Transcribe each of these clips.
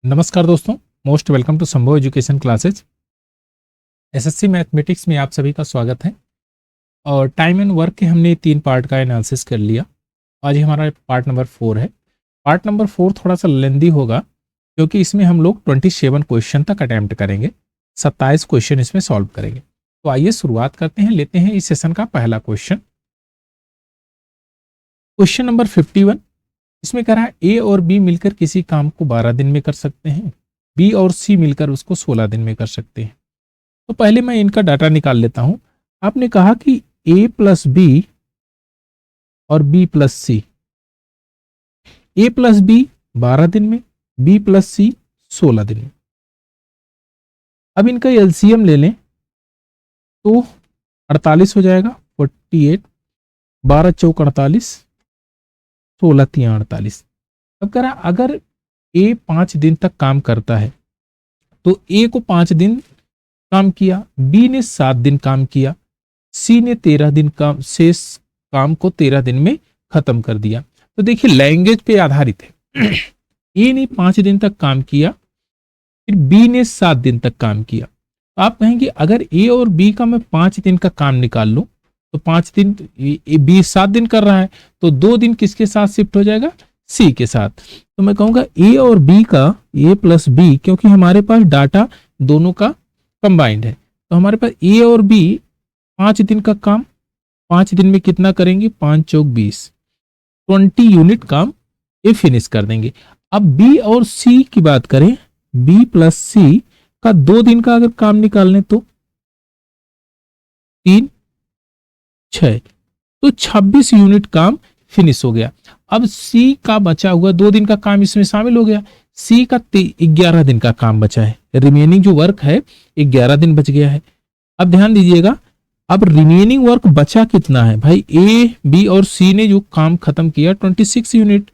नमस्कार दोस्तों, most welcome to संभव एजुकेशन क्लासेज। एसएससी मैथमेटिक्स में आप सभी का स्वागत है। और टाइम एंड वर्क के हमने 3 पार्ट का एनालिसिस कर लिया। आज हमारा पार्ट नंबर 4 है। पार्ट नंबर 4 थोड़ा सा लेंदी होगा क्योंकि इसमें हम लोग 27 क्वेश्चन तक अटैम्प्ट करेंगे। 27 क्वेश्चन इसमें सॉल्व करेंगे। तो आइए शुरुआत करते हैं, लेते हैं इस सेशन का पहला क्वेश्चन। क्वेश्चन नंबर 51 इसमें कह रहा है ए और बी मिलकर किसी काम को 12 दिन में कर सकते हैं, बी और सी मिलकर उसको 16 दिन में कर सकते हैं। तो पहले मैं इनका डाटा निकाल लेता हूं। आपने कहा कि ए प्लस बी और बी प्लस सी, ए प्लस बी 12 दिन में, बी प्लस सी 16 दिन में। अब इनका एलसीएम ले लें तो 48 हो जाएगा, 48, 12 चौक 48, 16 तिया 48। अब कह रहा अगर ए 5 दिन तक काम करता है तो ए को 5 दिन काम किया, बी ने 7 दिन काम किया, सी ने 13 दिन काम, शेष काम को 13 दिन में खत्म कर दिया। तो देखिए लैंग्वेज पे आधारित है। ए ने 5 दिन तक काम किया, फिर बी ने 7 दिन तक काम किया। तो आप कहेंगे अगर ए और बी का मैं 5 दिन का काम निकाल लूं तो 5 दिन, बी 7 दिन कर रहा है तो 2 दिन किसके साथ शिफ्ट हो जाएगा, सी के साथ। तो मैं कहूंगा ए और बी का, ए प्लस बी, क्योंकि हमारे पास डाटा दोनों का कंबाइंड है तो हमारे पास ए और बी 5 दिन का काम 5 दिन में कितना करेंगे, 5 चौक 20, 20 यूनिट काम ये फिनिश कर देंगे। अब बी और सी की बात करें, बी प्लस सी का 2 दिन का अगर काम निकाल लें तो 3, 6, तो 26 यूनिट काम फिनिश हो गया। अब सी का बचा हुआ 2 दिन का काम इसमें शामिल हो गया। सी का 11 दिन का काम बचा है, रिमेनिंग जो वर्क है 11 दिन बच गया है। अब ध्यान दीजिएगा, अब रिमेनिंग वर्क बचा कितना है भाई, ए बी और सी ने जो काम खत्म किया 26 यूनिट।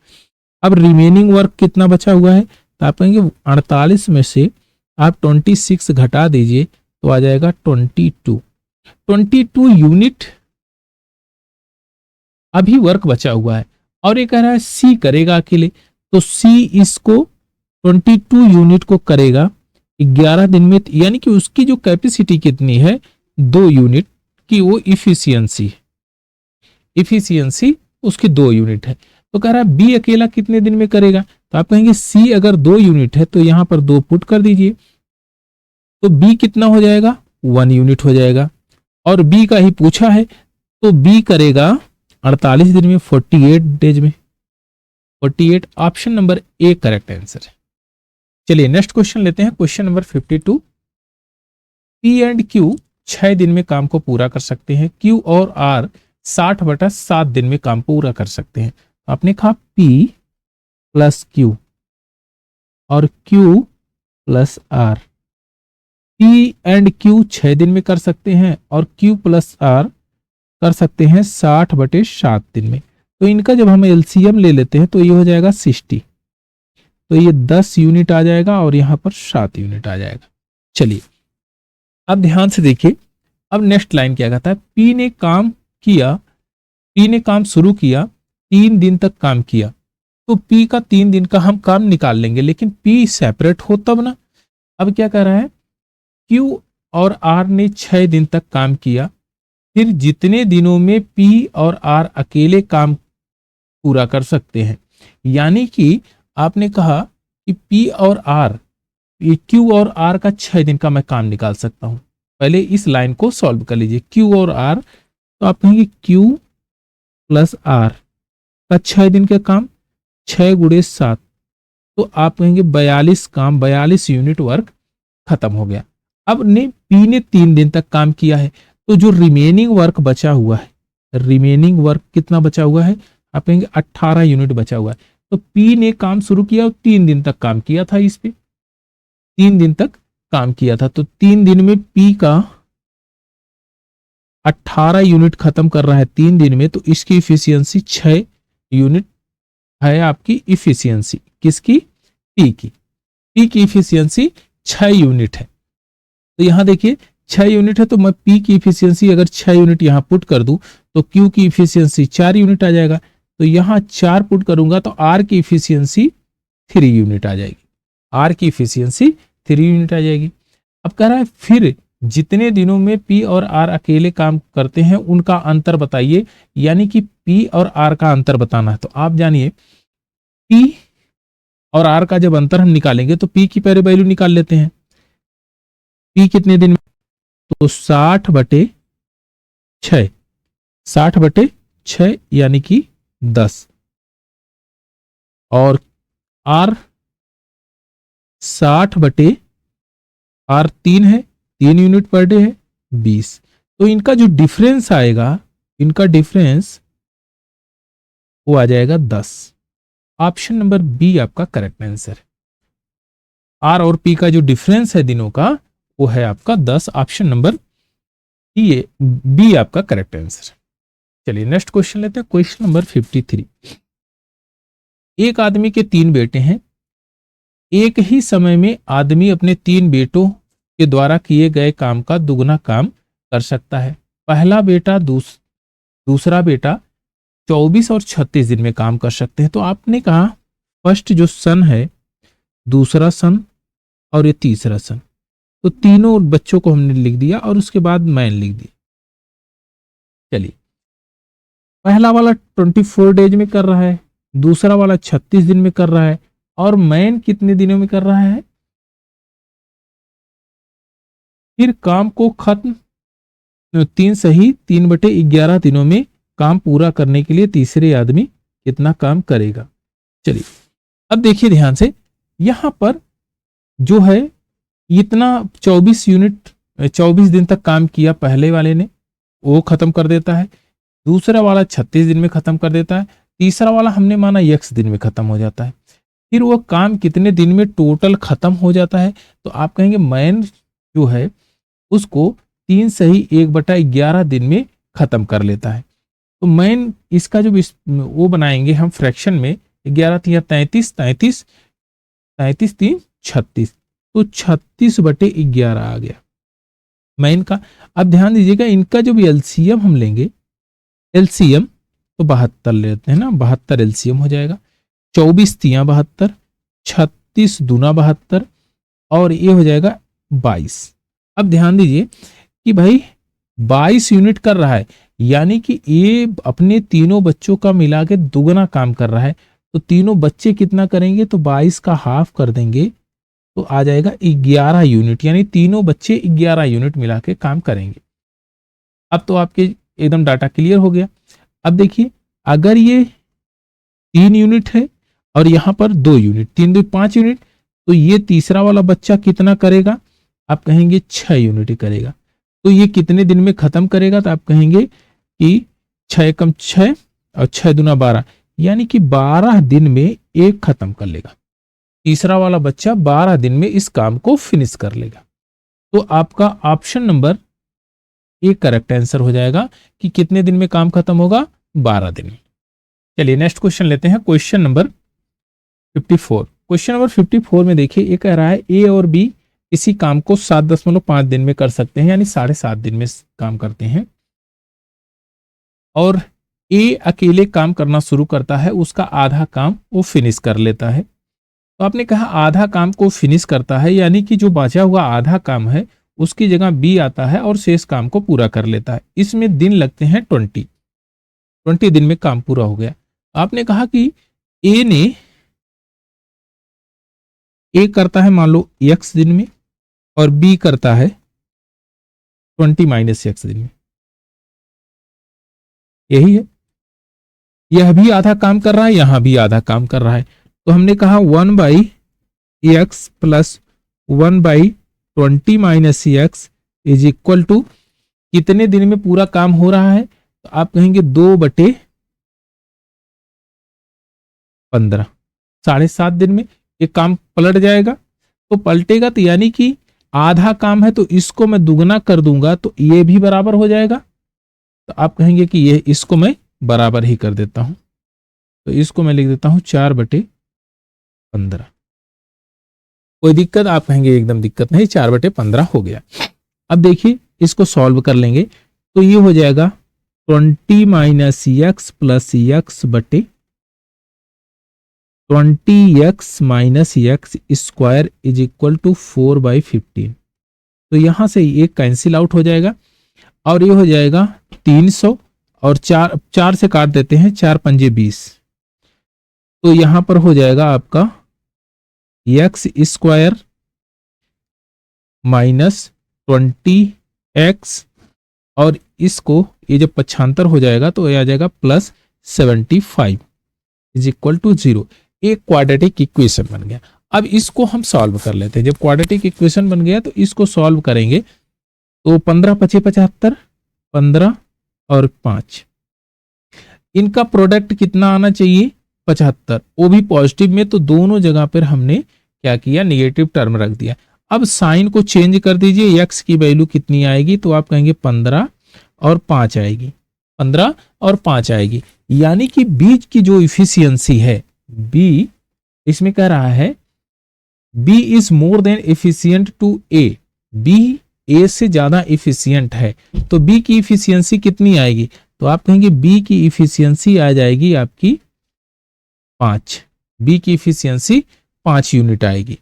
अब रिमेनिंग वर्क कितना बचा हुआ है, तो आप कहेंगे 48 में से आप 26 घटा दीजिए तो आ जाएगा 22 यूनिट अभी वर्क बचा हुआ है। और ये कह रहा है सी करेगा अकेले, तो सी इसको 22 यूनिट को करेगा 11 दिन में, यानी कि उसकी जो कैपेसिटी कितनी है 2 यूनिट की, वो इफिशियंसी उसकी 2 यूनिट है। तो कह रहा है बी अकेला कितने दिन में करेगा, तो आप कहेंगे सी अगर 2 यूनिट है तो यहां पर 2 पुट कर दीजिए, तो बी कितना हो जाएगा, 1 यूनिट हो जाएगा। और बी का ही पूछा है तो बी करेगा 48 दिन में, 48 डेज में। 48 option number A correct answer है। चलिए नेक्स्ट क्वेश्चन लेते हैं, question number 52। P and Q 6 दिन में काम को पूरा कर सकते हैं, क्यू और आर 60/7 दिन में काम पूरा कर सकते हैं। आपने कहा पी प्लस क्यू और Q plus R, P and Q 6 दिन में कर सकते हैं और क्यू प्लस आर कर सकते हैं 60/7 दिन में। तो इनका जब हम एलसीएम ले लेते हैं तो ये हो जाएगा 60, तो ये 10 यूनिट आ जाएगा और यहां पर 7 यूनिट आ जाएगा। चलिए अब ध्यान से देखिए, अब नेक्स्ट लाइन क्या कहता है, पी ने काम शुरू किया, 3 दिन तक काम किया, तो पी का 3 दिन का हम काम निकाल लेंगे, लेकिन पी सेपरेट हो तब ना। अब क्या कह रहा है, क्यू और आर ने 6 दिन तक काम किया, फिर जितने दिनों में पी और आर अकेले काम पूरा कर सकते हैं, यानी कि आपने कहा कि पी और आर, ये क्यू और आर का 6 दिन का मैं काम निकाल सकता हूं। पहले इस लाइन को सॉल्व कर लीजिए, क्यू और आर, तो आप कहेंगे क्यू प्लस आर का 6 दिन का काम, 6 गुणे 7, तो आप कहेंगे 42 काम, 42 यूनिट वर्क खत्म हो गया। अब पी ने 3 दिन तक काम किया है, तो जो रिमेनिंग वर्क बचा हुआ है, रिमेनिंग वर्क कितना बचा हुआ है, आप कहेंगे 18 यूनिट बचा हुआ है। तो पी ने काम शुरू किया और 3 दिन तक काम किया था, इस पे 3 दिन तक काम किया था, तो 3 दिन में पी का 18 यूनिट खत्म कर रहा है 3 दिन में, तो इसकी इफिशियंसी 6 यूनिट है। आपकी इफिशियंसी किसकी, पी की इफिशियंसी 6 यूनिट है। तो यहां देखिए 6 यूनिट है, तो मैं पी की इफिशियंसी अगर 6 यूनिट यहां पुट कर दूं तो क्यू की इफिशियंसी 4 यूनिट आ जाएगा, तो यहां 4 पुट करूंगा तो आर की इफिशियंसी 3 यूनिट आ जाएगी। आर की इफिशियंसी 3 यूनिट आ जाएगी। अब कह रहा है फिर जितने दिनों में पी और आर अकेले काम करते हैं उनका अंतर बताइए, यानी कि पी और आर का अंतर बताना है। तो आप जानिए पी और आर का जब अंतर हम निकालेंगे तो पी की पहले वैल्यू निकाल लेते हैं। पी कितने दिन में, तो 60/6, 60/6 यानी कि 10, और आर 60/3 है, 3 यूनिट पर डे है, 20। तो इनका जो डिफरेंस आएगा, इनका डिफरेंस वो आ जाएगा 10। ऑप्शन नंबर बी आपका करेक्ट आंसर है। आर और पी का जो डिफरेंस है दिनों का वो है आपका 10। ऑप्शन नंबर बी आपका करेक्ट आंसर है। चलिए नेक्स्ट क्वेश्चन लेते हैं, क्वेश्चन नंबर 53। एक आदमी के 3 बेटे हैं। एक ही समय में आदमी अपने 3 बेटों के द्वारा किए गए काम का दुगना काम कर सकता है। पहला बेटा दूसरा बेटा 24 और 36 दिन में काम कर सकते हैं। तो आपने कहा फर्स्ट जो सन है, दूसरा सन और ये तीसरा सन, तो तीनों बच्चों को हमने लिख दिया और उसके बाद मैन लिख दिया। चलिए पहला वाला 24 डेज में कर रहा है, दूसरा वाला 36 दिन में कर रहा है, और मैन कितने दिनों में कर रहा है। फिर काम को खत्म 3/11 दिनों में काम पूरा करने के लिए तीसरे आदमी कितना काम करेगा। चलिए अब देखिए ध्यान से, यहां पर जो है इतना 24 दिन तक काम किया पहले वाले ने, वो खत्म कर देता है। दूसरा वाला 36 दिन में खत्म कर देता है। तीसरा वाला हमने माना x दिन में खत्म हो जाता है। फिर वो काम कितने दिन में टोटल खत्म हो जाता है, तो आप कहेंगे मैन जो है उसको 3/11 दिन में खत्म कर लेता है। तो मैन इसका जो वो बनाएंगे हम फ्रैक्शन में, 11 3 33, 33 33 3 36, तो 36/11 आ गया मैन का। अब ध्यान दीजिएगा इनका जो भी एलसीएम हम लेंगे, एलसीएम तो 72 लेते हैं ना, 72 एलसीएम हो जाएगा। 24 3 72, 36 दूना 72, और ये हो जाएगा 22। अब ध्यान दीजिए कि भाई 22 यूनिट कर रहा है, यानी कि ये अपने तीनों बच्चों का मिला के दुगना काम कर रहा है। तो तीनों बच्चे कितना करेंगे, तो 22 का हाफ कर देंगे तो आ जाएगा 11 यूनिट, यानी तीनों बच्चे 11 यूनिट मिला के काम करेंगे। अब तो आपके एकदम डाटा क्लियर हो गया। अब देखिए अगर ये 3 यूनिट है और यहां पर 2 यूनिट, 3 2 5 यूनिट, तो ये तीसरा वाला बच्चा कितना करेगा, आप कहेंगे 6 यूनिट करेगा। तो ये कितने दिन में खत्म करेगा, तो आप कहेंगे कि 6 कम 6 और 6 दूना 12, यानी कि 12 दिन में एक खत्म कर लेगा। तीसरा वाला बच्चा 12 दिन में इस काम को फिनिश कर लेगा। तो आपका option number A correct answer हो जाएगा कि कितने दिन में काम खत्म होगा, 12 दिन में। चलिए नेक्स्ट क्वेश्चन लेते हैं, क्वेश्चन नंबर 54। क्वेश्चन नंबर 54 में देखिए ये कह रहा है ए और बी इसी काम को 7.5 दिन में कर सकते हैं, यानी 7.5 दिन में काम करते हैं, और ए अकेले काम करना शुरू करता है, उसका आधा काम वो फिनिश कर लेता है। तो आपने कहा आधा काम को फिनिश करता है, यानी कि जो बचा हुआ आधा काम है उसकी जगह बी आता है और शेष काम को पूरा कर लेता है। इसमें दिन लगते हैं 20 दिन में काम पूरा हो गया। आपने कहा कि ए करता है मान लो x दिन में और बी करता है 20 - x दिन में, यही है। यह भी आधा काम कर रहा है, यहां भी आधा काम कर रहा है। तो हमने कहा 1/x + 1/20 - x is equal to कितने दिन में पूरा काम हो रहा है, तो आप कहेंगे 2/15, 7.5 दिन में ये काम पलट जाएगा। तो पलटेगा तो यानी कि आधा काम है, तो इसको मैं दुगना कर दूंगा तो ये भी बराबर हो जाएगा। तो आप कहेंगे कि ये इसको मैं बराबर ही कर देता हूं, तो इसको मैं लिख देता हूं 4/15। कोई दिक्कत, आप कहेंगे एकदम दिक्कत नहीं, 4/15 हो गया। अब देखिए इसको सॉल्व कर लेंगे तो ये हो जाएगा 20 - x + x/, 20x minus x square is equal to 4/15। तो यहां से ये कैंसिल आउट हो जाएगा और ये हो जाएगा 300 और 4 से काट देते हैं, 4 पंजे 20। तो यहां पर हो जाएगा आपका एक्स स्क्वायर माइनस 20x और इसको ये जब पक्षांतर हो जाएगा तो ये आ जाएगा प्लस 75 इज इक्वल टू 0। एक क्वाड्रेटिक इक्वेशन बन गया। अब इसको हम सॉल्व कर लेते हैं। जब क्वाड्रेटिक इक्वेशन बन गया तो इसको सॉल्व करेंगे तो 15 पचे 75, 15 और 5, इनका प्रोडक्ट कितना आना चाहिए 75, वो भी पॉजिटिव में। तो दोनों जगह पर हमने क्या किया, निगेटिव टर्म रख दिया। अब साइन को चेंज कर दीजिए, एक्स की वैल्यू कितनी आएगी तो आप कहेंगे 15 और 5 आएगी, 15 और 5 आएगी। यानी कि बीच की जो इफिशियंसी है, बी इसमें कह रहा है B is more than efficient to A, B A से ज्यादा इफिशियंट है। तो बी की इफिशियंसी कितनी आएगी तो आप कहेंगे बी की इफिशियंसी आ जाएगी आपकी 5, बी की इफिशियंसी 5 यूनिट आएगी।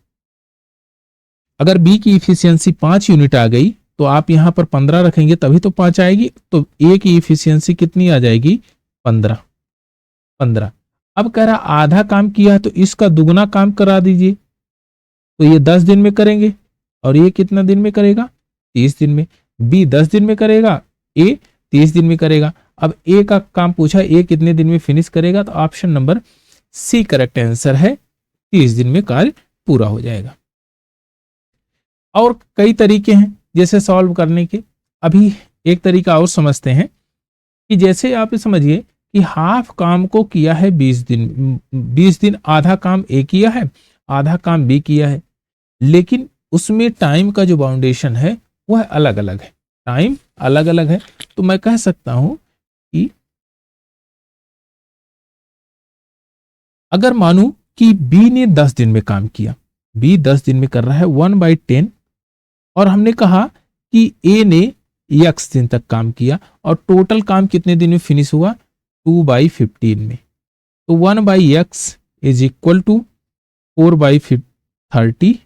अगर बी की इफिशियंसी 5 यूनिट आ गई तो आप यहां पर 15 रखेंगे तभी तो 5 आएगी। तो ए की इफिशियंसी कितनी आ जाएगी 15। अब कह रहा आधा काम किया तो इसका दुगना काम करा दीजिए। तो ये 10 दिन में करेंगे और ये कितना दिन में करेगा 30 दिन में। बी 10 दिन में करेगा, ए 30 दिन में करेगा। अब ए का काम पूछा, ए कितने दिन में फिनिश करेगा, तो option number C correct answer है, 30 दिन में कार्य पूरा हो जाएगा। और कई तरीके हैं जैसे सॉल्व करने के। अभी एक तरीका और समझते हैं कि जैसे आप समझिए कि हाफ काम को किया है 20 दिन, 20 दिन आधा काम ए किया है, आधा काम बी किया है, लेकिन उसमें टाइम का जो बाउंडेशन है वह अलग अलग है, टाइम अलग अलग है। तो मैं कह सकता हूं कि अगर मानूं कि बी ने 10 दिन में काम किया, बी 10 दिन में कर रहा है 1/10, और हमने कहा कि ए ने x दिन तक काम किया और टोटल काम कितने दिन में फिनिश हुआ 2/15 में। तो 1/x is equal to 4/30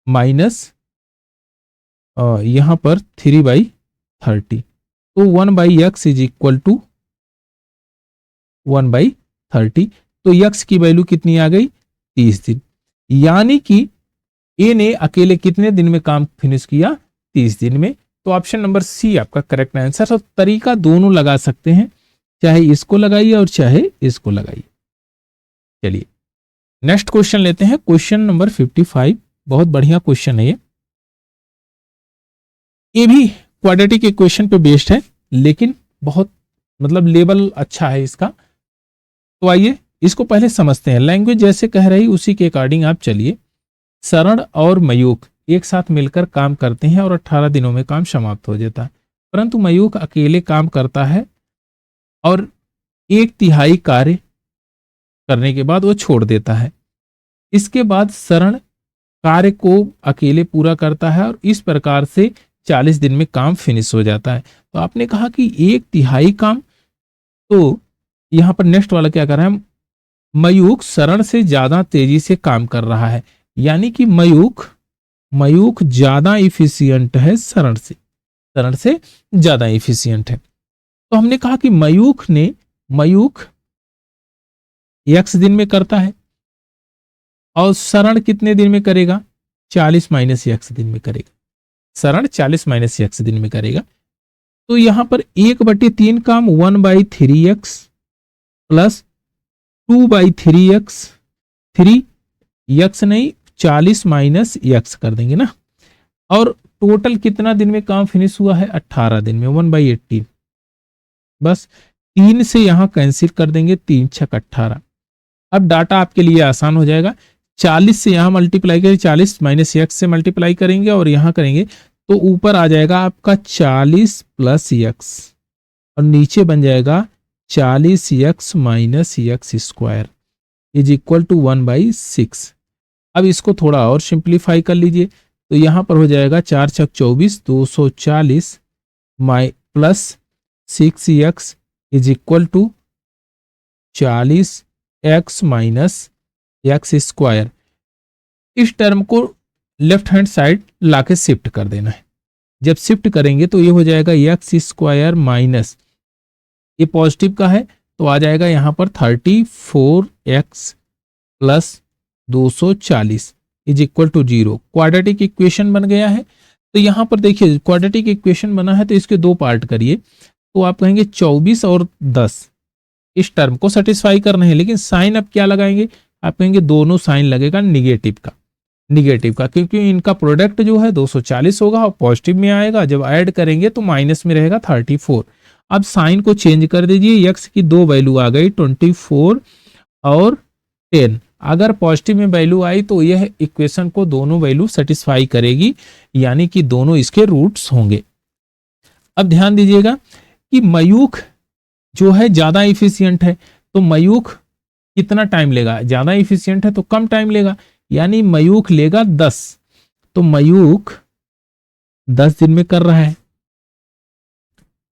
minus यहां पर 3/30। तो 1/x इज इक्वल टू 1/30। तो x की वैल्यू कितनी आ गई 30 दिन। यानी कि ए ने अकेले कितने दिन में काम फिनिश किया 30 दिन में। तो ऑप्शन नंबर सी आपका करेक्ट आंसर। तो तरीका दोनों लगा सकते हैं, चाहे इसको लगाइए और चाहे इसको लगाइए। चलिए नेक्स्ट क्वेश्चन लेते हैं, क्वेश्चन नंबर 55। बहुत बढ़िया क्वेश्चन है ये भी क्वाड्रेटिक इक्वेशन पे बेस्ड है, लेकिन बहुत मतलब लेवल अच्छा है इसका। तो आइए इसको पहले समझते हैं। लैंग्वेज जैसे कह रही उसी के अकॉर्डिंग आप चलिए। सरण और मयूख एक साथ मिलकर काम करते हैं और 18 दिनों में काम समाप्त हो जाता है, परंतु मयूख अकेले काम करता है और 1/3 कार्य करने के बाद वो छोड़ देता है। इसके बाद सरण कार्य को अकेले पूरा करता है और इस प्रकार से 40 दिन में काम फिनिश हो जाता है। तो आपने कहा कि 1/3 काम, तो यहां पर नेक्स्ट वाला क्या कर रहा है, मयूख सरण से ज्यादा तेजी से काम कर रहा है। यानी कि मयूख ज्यादा इफिशियंट है सरण से ज्यादा इफिशियंट है। तो हमने कहा कि मयूख x दिन में करता है और सरण कितने दिन में करेगा 40 माइनस x दिन में करेगा, सरण 40 माइनस x दिन में करेगा। तो यहां पर 1/3 काम 1/3x प्लस 2/3x, 3x नहीं 40 माइनस x कर देंगे ना। और टोटल कितना दिन में काम फिनिश हुआ है 18 दिन में 1/18। बस 3 से यहां कैंसिल कर देंगे, 3 छक 18। अब डाटा आपके लिए आसान हो जाएगा। 40 से यहां मल्टीप्लाई करेंगे, 40 माइनस x से मल्टीप्लाई करेंगे और यहां करेंगे तो ऊपर आ जाएगा आपका 40 प्लस x और नीचे बन जाएगा 40x minus x square is equal to 1/6। अब इसको थोड़ा और सिंप्लीफाई कर लीजिए तो यहां पर हो जाएगा 4 छक 24, 240 plus 6x is equal to 40 x minus x square, इस टर्म को लेफ्ट हैंड साइड लाके शिफ्ट कर देना है। जब शिफ्ट करेंगे तो ये हो जाएगा एक्स स्क्वायर माइनस, ये पॉजिटिव का है तो आ जाएगा यहाँ पर 34x plus 240 is equal to 0। Quadratic equation बन गया है। तो यहाँ पर देखिए क्वाड्रेटिक इक्वेशन बना है तो इसके दो पार्ट करिए, तो आप कहेंगे 24 और 10 इस टर्म को सेटिस्फाई करना है, लेकिन साइन अब क्या लगाएंगे, आप कहेंगे दोनों साइन लगेगा निगेटिव का, क्योंकि इनका प्रोडक्ट जो है 240 होगा और पॉजिटिव में आएगा, जब ऐड करेंगे तो माइनस में रहेगा 34। अब साइन को चेंज कर दीजिए, एक्स की दो वैल्यू आ गई 24 और 10। अगर पॉजिटिव में वैल्यू आई तो यह इक्वेशन को दोनों वैल्यू सेटिस्फाई करेगी, यानी कि दोनों इसके रूट्स होंगे। अब ध्यान दीजिएगा कि मयूख जो है ज्यादा इफिशियंट है, तो मयूख कितना टाइम लेगा, ज्यादा इफिशियंट है तो कम टाइम लेगा, यानी मयूख लेगा 10, तो मयूख 10 दिन में कर रहा है।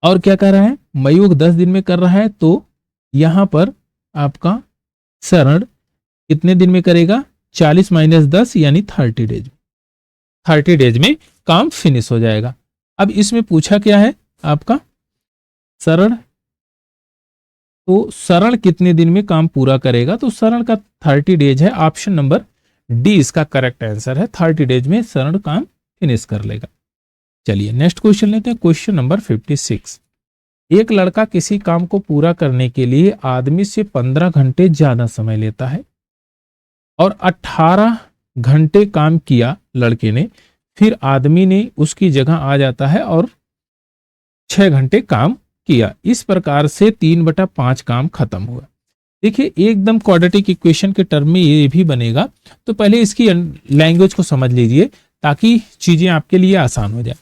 और क्या कर रहा है, मयूख 10 दिन में कर रहा है, तो यहां पर आपका शरण कितने दिन में करेगा, 40 माइनस 10 यानी 30 डेज। 30 डेज में काम फिनिश हो जाएगा। अब इसमें पूछा क्या है आपका शरण, तो शरण कितने दिन में काम पूरा करेगा, तो शरण का 30 डेज है। ऑप्शन नंबर डी इसका करेक्ट आंसर है, 30 डेज में शरण काम फिनिश कर लेगा। चलिए नेक्स्ट क्वेश्चन लेते हैं, क्वेश्चन नंबर 56। एक लड़का किसी काम को पूरा करने के लिए आदमी से 15 घंटे ज्यादा समय लेता है और 18 घंटे काम किया लड़के ने, फिर आदमी ने उसकी जगह आ जाता है और 6 घंटे काम किया। इस प्रकार से 3/5 काम खत्म हुआ। देखिए एकदम क्वाड्रेटिक इक्वेशन के टर्म में ये भी बनेगा, तो पहले इसकी लैंग्वेज को समझ लीजिए ताकि चीजें आपके लिए आसान हो जाए।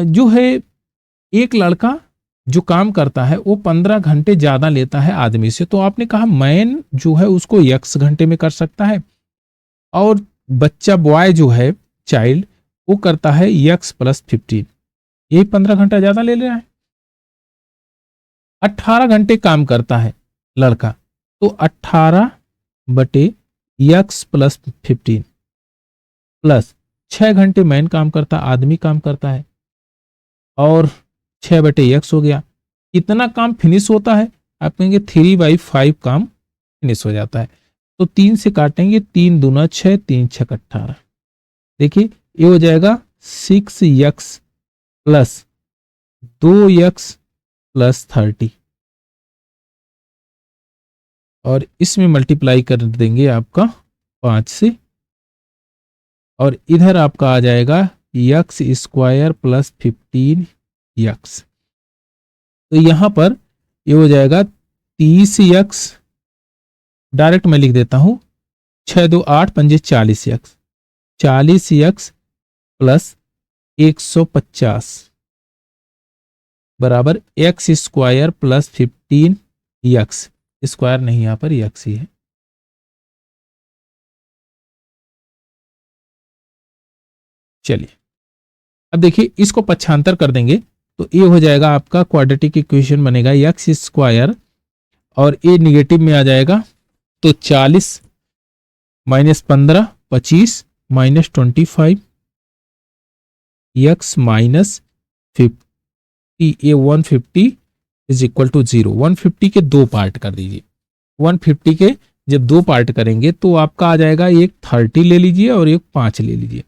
जो है एक लड़का जो काम करता है वो 15 घंटे ज्यादा लेता है आदमी से, तो आपने कहा मैन जो है उसको x घंटे में कर सकता है और बच्चा बॉय जो है चाइल्ड वो करता है x प्लस 15, यही 15 घंटा ज्यादा ले रहा है। 18 घंटे काम करता है लड़का, तो 18 बटे x प्लस 15 प्लस 6 घंटे मैन काम करता, आदमी काम करता है, और 6 बटे x हो गया। कितना काम फिनिश होता है, आप कहेंगे 3/5 काम फिनिश हो जाता है। तो 3 से काटेंगे, 3 दूना 6, 3 6 18। देखिए ये हो जाएगा 6x प्लस 2x प्लस 30, और इसमें मल्टीप्लाई कर देंगे आपका 5 से, और इधर आपका आ जाएगा x स्क्वायर प्लस 15x। तो यहां पर ये हो जाएगा 30x, डायरेक्ट मैं लिख देता हूं 6 2 8 5 40x, 40x प्लस 150 बराबर x square plus 15x, square नहीं यहां पर x ही है। चलिए अब देखिए इसको पक्षांतर कर देंगे तो ये हो जाएगा आपका क्वाड्रेटिक इक्वेशन बनेगा एक्स स्क्वायर, और ये निगेटिव में आ जाएगा, तो 40 माइनस 15 25 माइनस 25 एक्स माइनस 50, ये 150 इज इक्वल टू 0। 150 के दो पार्ट कर दीजिए, 150 के जब दो पार्ट करेंगे तो आपका आ जाएगा एक 30 ले लीजिए और एक 5 ले लीजिए।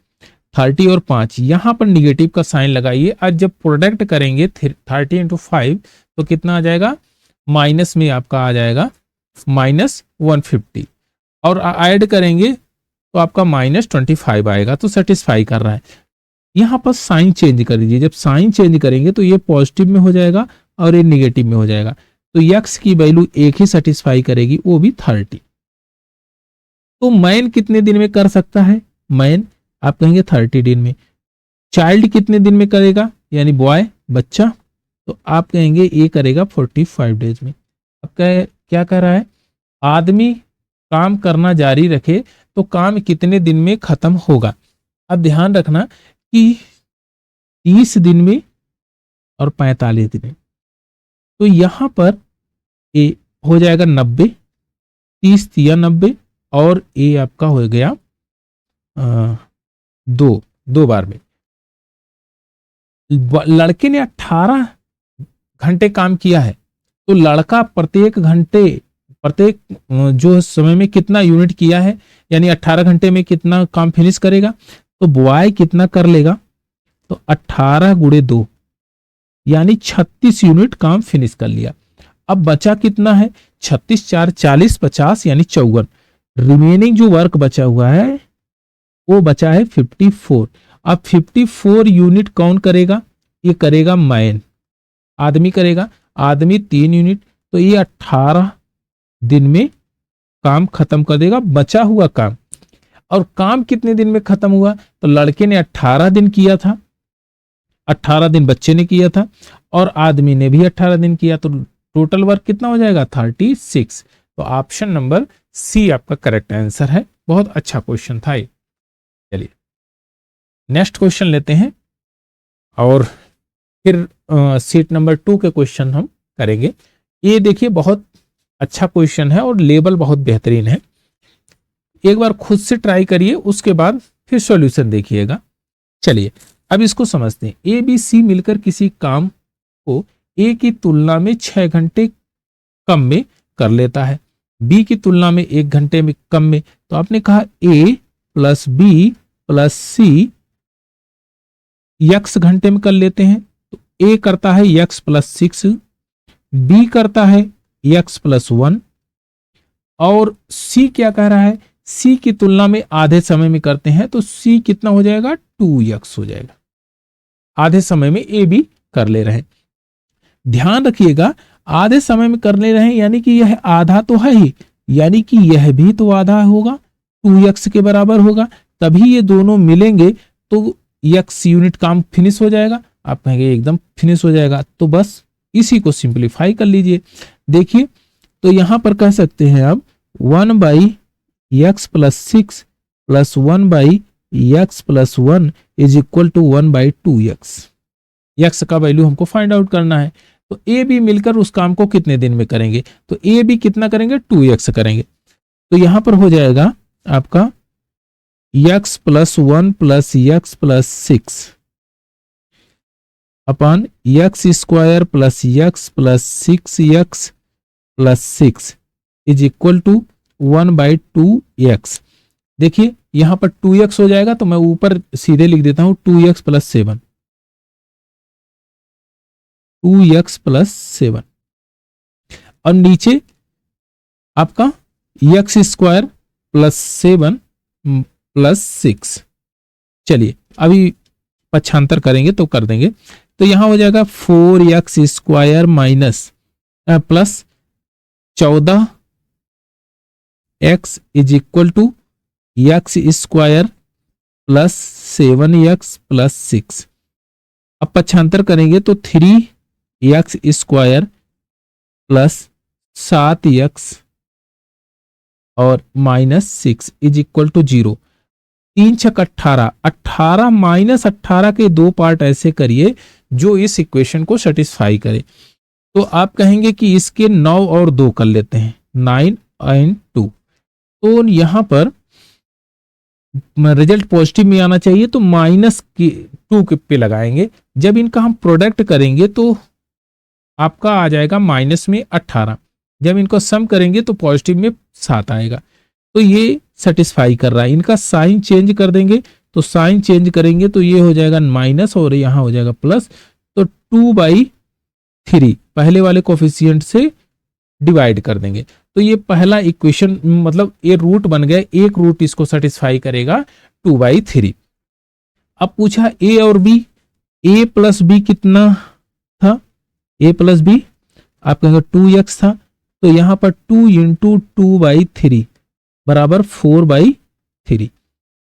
30 और 5 यहां पर निगेटिव का साइन लगाइए, और जब प्रोडक्ट करेंगे 30 इंटू 5 तो कितना आ जाएगा, माइनस में आपका आ जाएगा माइनस 150, और ऐड करेंगे तो आपका माइनस 25 आएगा, तो सेटिस्फाई कर रहा है। यहां पर साइन चेंज कर दीजिए, जब साइन चेंज करेंगे तो ये पॉजिटिव में हो जाएगा और ये निगेटिव में हो जाएगा, तो x की वैल्यू एक ही सेटिस्फाई करेगी, वो भी 30। तो मैन कितने दिन में कर सकता है, मैन आप कहेंगे 30 दिन में। चाइल्ड कितने दिन में करेगा, यानी बॉय बच्चा, तो आप कहेंगे ये करेगा 45 डेज में। अब क्या कह रहा है, आदमी काम करना जारी रखे तो काम कितने दिन में खत्म होगा। अब ध्यान रखना कि 30 दिन में और 45 दिन में, तो यहां पर ये हो जाएगा 90, 30 या 90, और ए आपका हो गया 2 बार में। लड़के ने 18 घंटे काम किया है, तो लड़का प्रत्येक जो समय में कितना यूनिट किया है, यानी 18 घंटे में कितना काम फिनिश करेगा, तो बॉय कितना कर लेगा, तो 18 गुणे 2 यानी 36 यूनिट काम फिनिश कर लिया। अब बचा कितना है, 36 4 40 50 यानी 54। रिमेनिंग जो वर्क बचा हुआ है वो बचा है 54। अब 54 यूनिट कौन करेगा, ये करेगा मैन, आदमी करेगा, आदमी 3 यूनिट, तो ये 18 दिन में काम खत्म कर देगा बचा हुआ काम। और काम कितने दिन में खत्म हुआ, तो लड़के ने 18 दिन किया था, 18 दिन बच्चे ने किया था, और आदमी ने भी 18 दिन किया, तो टोटल वर्क कितना हो जाएगा 36। तो ऑप्शन नंबर सी आपका करेक्ट आंसर है। बहुत अच्छा क्वेश्चन था ये। चलिए नेक्स्ट क्वेश्चन लेते हैं, और फिर सीट नंबर 2 के क्वेश्चन हम करेंगे। ये देखिए बहुत अच्छा क्वेश्चन है और लेवल बहुत बेहतरीन है। एक बार खुद से ट्राई करिए, उसके बाद फिर सॉल्यूशन देखिएगा। चलिए अब इसको समझते हैं। ए बी सी मिलकर किसी काम को ए की तुलना में 6 घंटे कम में कर लेता है, बी की तुलना में 1 घंटे में कम में। तो आपने कहा ए प्लस बी प्लस सी यक्स घंटे में कर लेते हैं। तो ए करता है यक्स प्लस 6, बी करता है यक्स प्लस 1, और सी क्या कह रहा है, सी की तुलना में आधे समय में करते हैं, तो सी कितना हो जाएगा 2x हो जाएगा। आधे समय में ए बी कर ले रहे हैं। ध्यान रखिएगा आधे समय में कर ले रहे हैं, यानी कि यह आधा तो है ही, यानी कि यह भी तो आधा होगा, 2x के बराबर होगा, तभी ये दोनों मिलेंगे तो x यूनिट काम फिनिश हो जाएगा। आप कहेंगे एकदम फिनिश हो जाएगा, तो बस इसी को सिंप्लीफाई कर लीजिए। देखिए तो यहां पर कह सकते हैं अब 1/x plus 6 plus 1/x plus 1 is equal to 1/2x। x का वैल्यू हमको फाइंड आउट करना है। तो ए बी मिलकर उस काम को कितने दिन में करेंगे, तो ए बी कितना करेंगे 2x करेंगे। तो यहां पर हो जाएगा आपका x plus 1 plus x plus 6 upon x square plus x plus 6x plus 6 is equal to 1/2x। देखिए यहां पर 2x हो जाएगा, तो मैं ऊपर सीधे लिख देता हूं 2x प्लस 7, 2x प्लस 7, और नीचे आपका x स्क्वायर प्लस 7 प्लस 6। चलिए अभी पक्षांतर करेंगे तो कर देंगे। तो यहां हो जाएगा 4x square minus plus 14x is equal to x square plus 7x plus 6। अब पक्षांतर करेंगे तो 3x स्क्वायर प्लस 7x और माइनस 6 इज इक्वल टू 0। 3 छक 18, 18 माइनस 18 के 2 पार्ट ऐसे करिए जो इस इक्वेशन को सेटिस्फाई करे। तो आप कहेंगे कि इसके 9 और 2 कर लेते हैं, 9 एंड 2। तो यहां पर रिजल्ट पॉजिटिव में आना चाहिए, तो -2 पे लगाएंगे। जब इनका हम प्रोडक्ट करेंगे तो आपका आ जाएगा माइनस में 18, जब इनको सम करेंगे तो पॉजिटिव में 7 आएगा। तो ये सेटिस्फाई कर रहा है। इनका साइन चेंज कर देंगे, तो साइन चेंज करेंगे तो ये हो जाएगा माइनस और यहां हो जाएगा प्लस। तो 2/3 पहले वाले कोफिशिएंट से डिवाइड कर देंगे, तो ये पहला इक्वेशन मतलब ये रूट बन गया, एक रूट इसको सेटिस्फाई करेगा 2/3। अब पूछा ए और बी, ए प्लस बी कितना था, ए प्लस बी आप कहेंगे 2x था, तो यहां पर 2 इंटू 2/3 बराबर 4/3,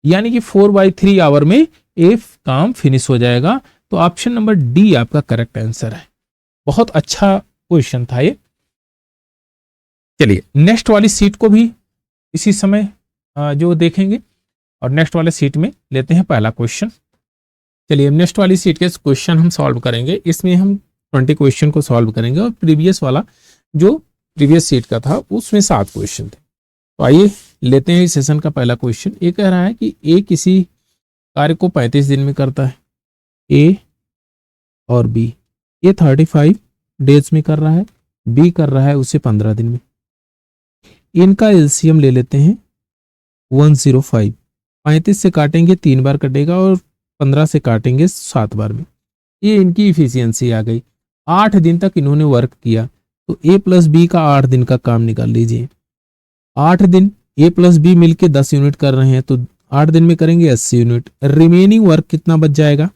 यानी कि 4/3 आवर में ए काम फिनिश हो जाएगा। तो ऑप्शन नंबर डी आपका करेक्ट आंसर है। बहुत अच्छा क्वेश्चन था ये। चलिए नेक्स्ट वाली सीट को भी इसी समय जो देखेंगे, और नेक्स्ट वाले सीट में लेते हैं पहला क्वेश्चन। चलिए नेक्स्ट वाली सीट के क्वेश्चन हम सॉल्व करेंगे। इसमें हम 20 क्वेश्चन को सॉल्व करेंगे, और प्रीवियस वाला जो प्रीवियस सीट का था, उसमें 7 क्वेश्चन थे। तो आइए लेते हैं इस सेशन का पहला क्वेश्चन। ये कह रहा है कि ए किसी कार्य को 35 दिन में करता है, ए और बी। ए 35 डेज में कर रहा है, बी कर रहा है उसे 15 दिन में। इनका एलसीएम ले लेते हैं 105। 35 से काटेंगे 3 बार कटेगा और 15 से काटेंगे 7 बार में। ये इनकी इफिशियंसी आ गई। 8 दिन तक इन्होंने वर्क किया, तो ए प्लस बी का 8 दिन का काम निकाल लीजिए। 8 दिन ए प्लस बी मिलके 10 यूनिट कर रहे हैं, तो 8 दिन में करेंगे 80 यूनिट। रिमेनिंग वर्क कितना बच जाएगा?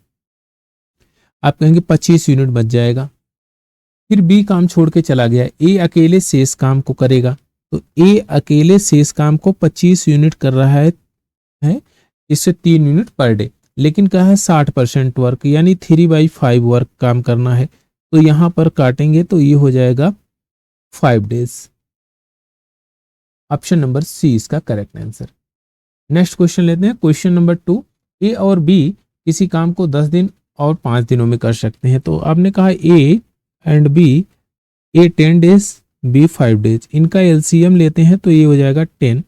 आप कहेंगे 25 यूनिट बच जाएगा। फिर बी काम छोड़ के चला गया, ए अकेले शेष काम को करेगा, तो ए अकेले शेष काम को 25 यूनिट कर रहा है, इससे 3 यूनिट पर डे। लेकिन क्या है 60% वर्क, यानी 3/5 वर्क काम करना है, तो यहां पर काटेंगे तो ये हो जाएगा 5 डेज। ऑप्शन नंबर सी इसका करेक्ट आंसर। नेक्स्ट क्वेश्चन लेते हैं, क्वेश्चन नंबर 2। ए और बी किसी काम को 10 दिन और 5 दिनों में कर सकते हैं। तो आपने कहा A and B, A 10 days, B 5 days. इनका एलसीएम लेते हैं तो ये हो जाएगा 10।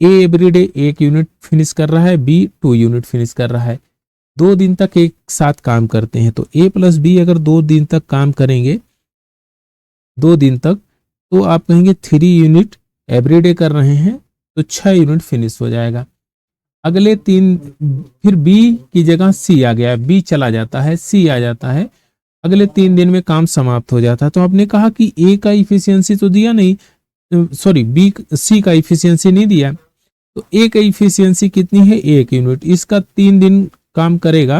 ए एवरीडे 1 यूनिट फिनिश कर रहा है, बी 2 यूनिट फिनिश कर रहा है। 2 दिन तक एक साथ काम करते हैं, तो ए प्लस बी अगर 2 दिन तक काम करेंगे, 2 दिन तक, तो आप कहेंगे 3 यूनिट एवरीडे कर रहे हैं, तो 6 यूनिट फिनिश हो जाएगा। अगले 3, फिर बी की जगह सी आ गया, बी चला जाता है, सी आ जाता है। अगले 3 दिन में काम समाप्त हो जाता है। तो आपने कहा कि ए का इफिशियंसी तो दिया नहीं, सॉरी बी सी का इफिशियंसी नहीं दिया, तो ए का इफिशियंसी कितनी है? 1 यूनिट। इसका 3 दिन काम करेगा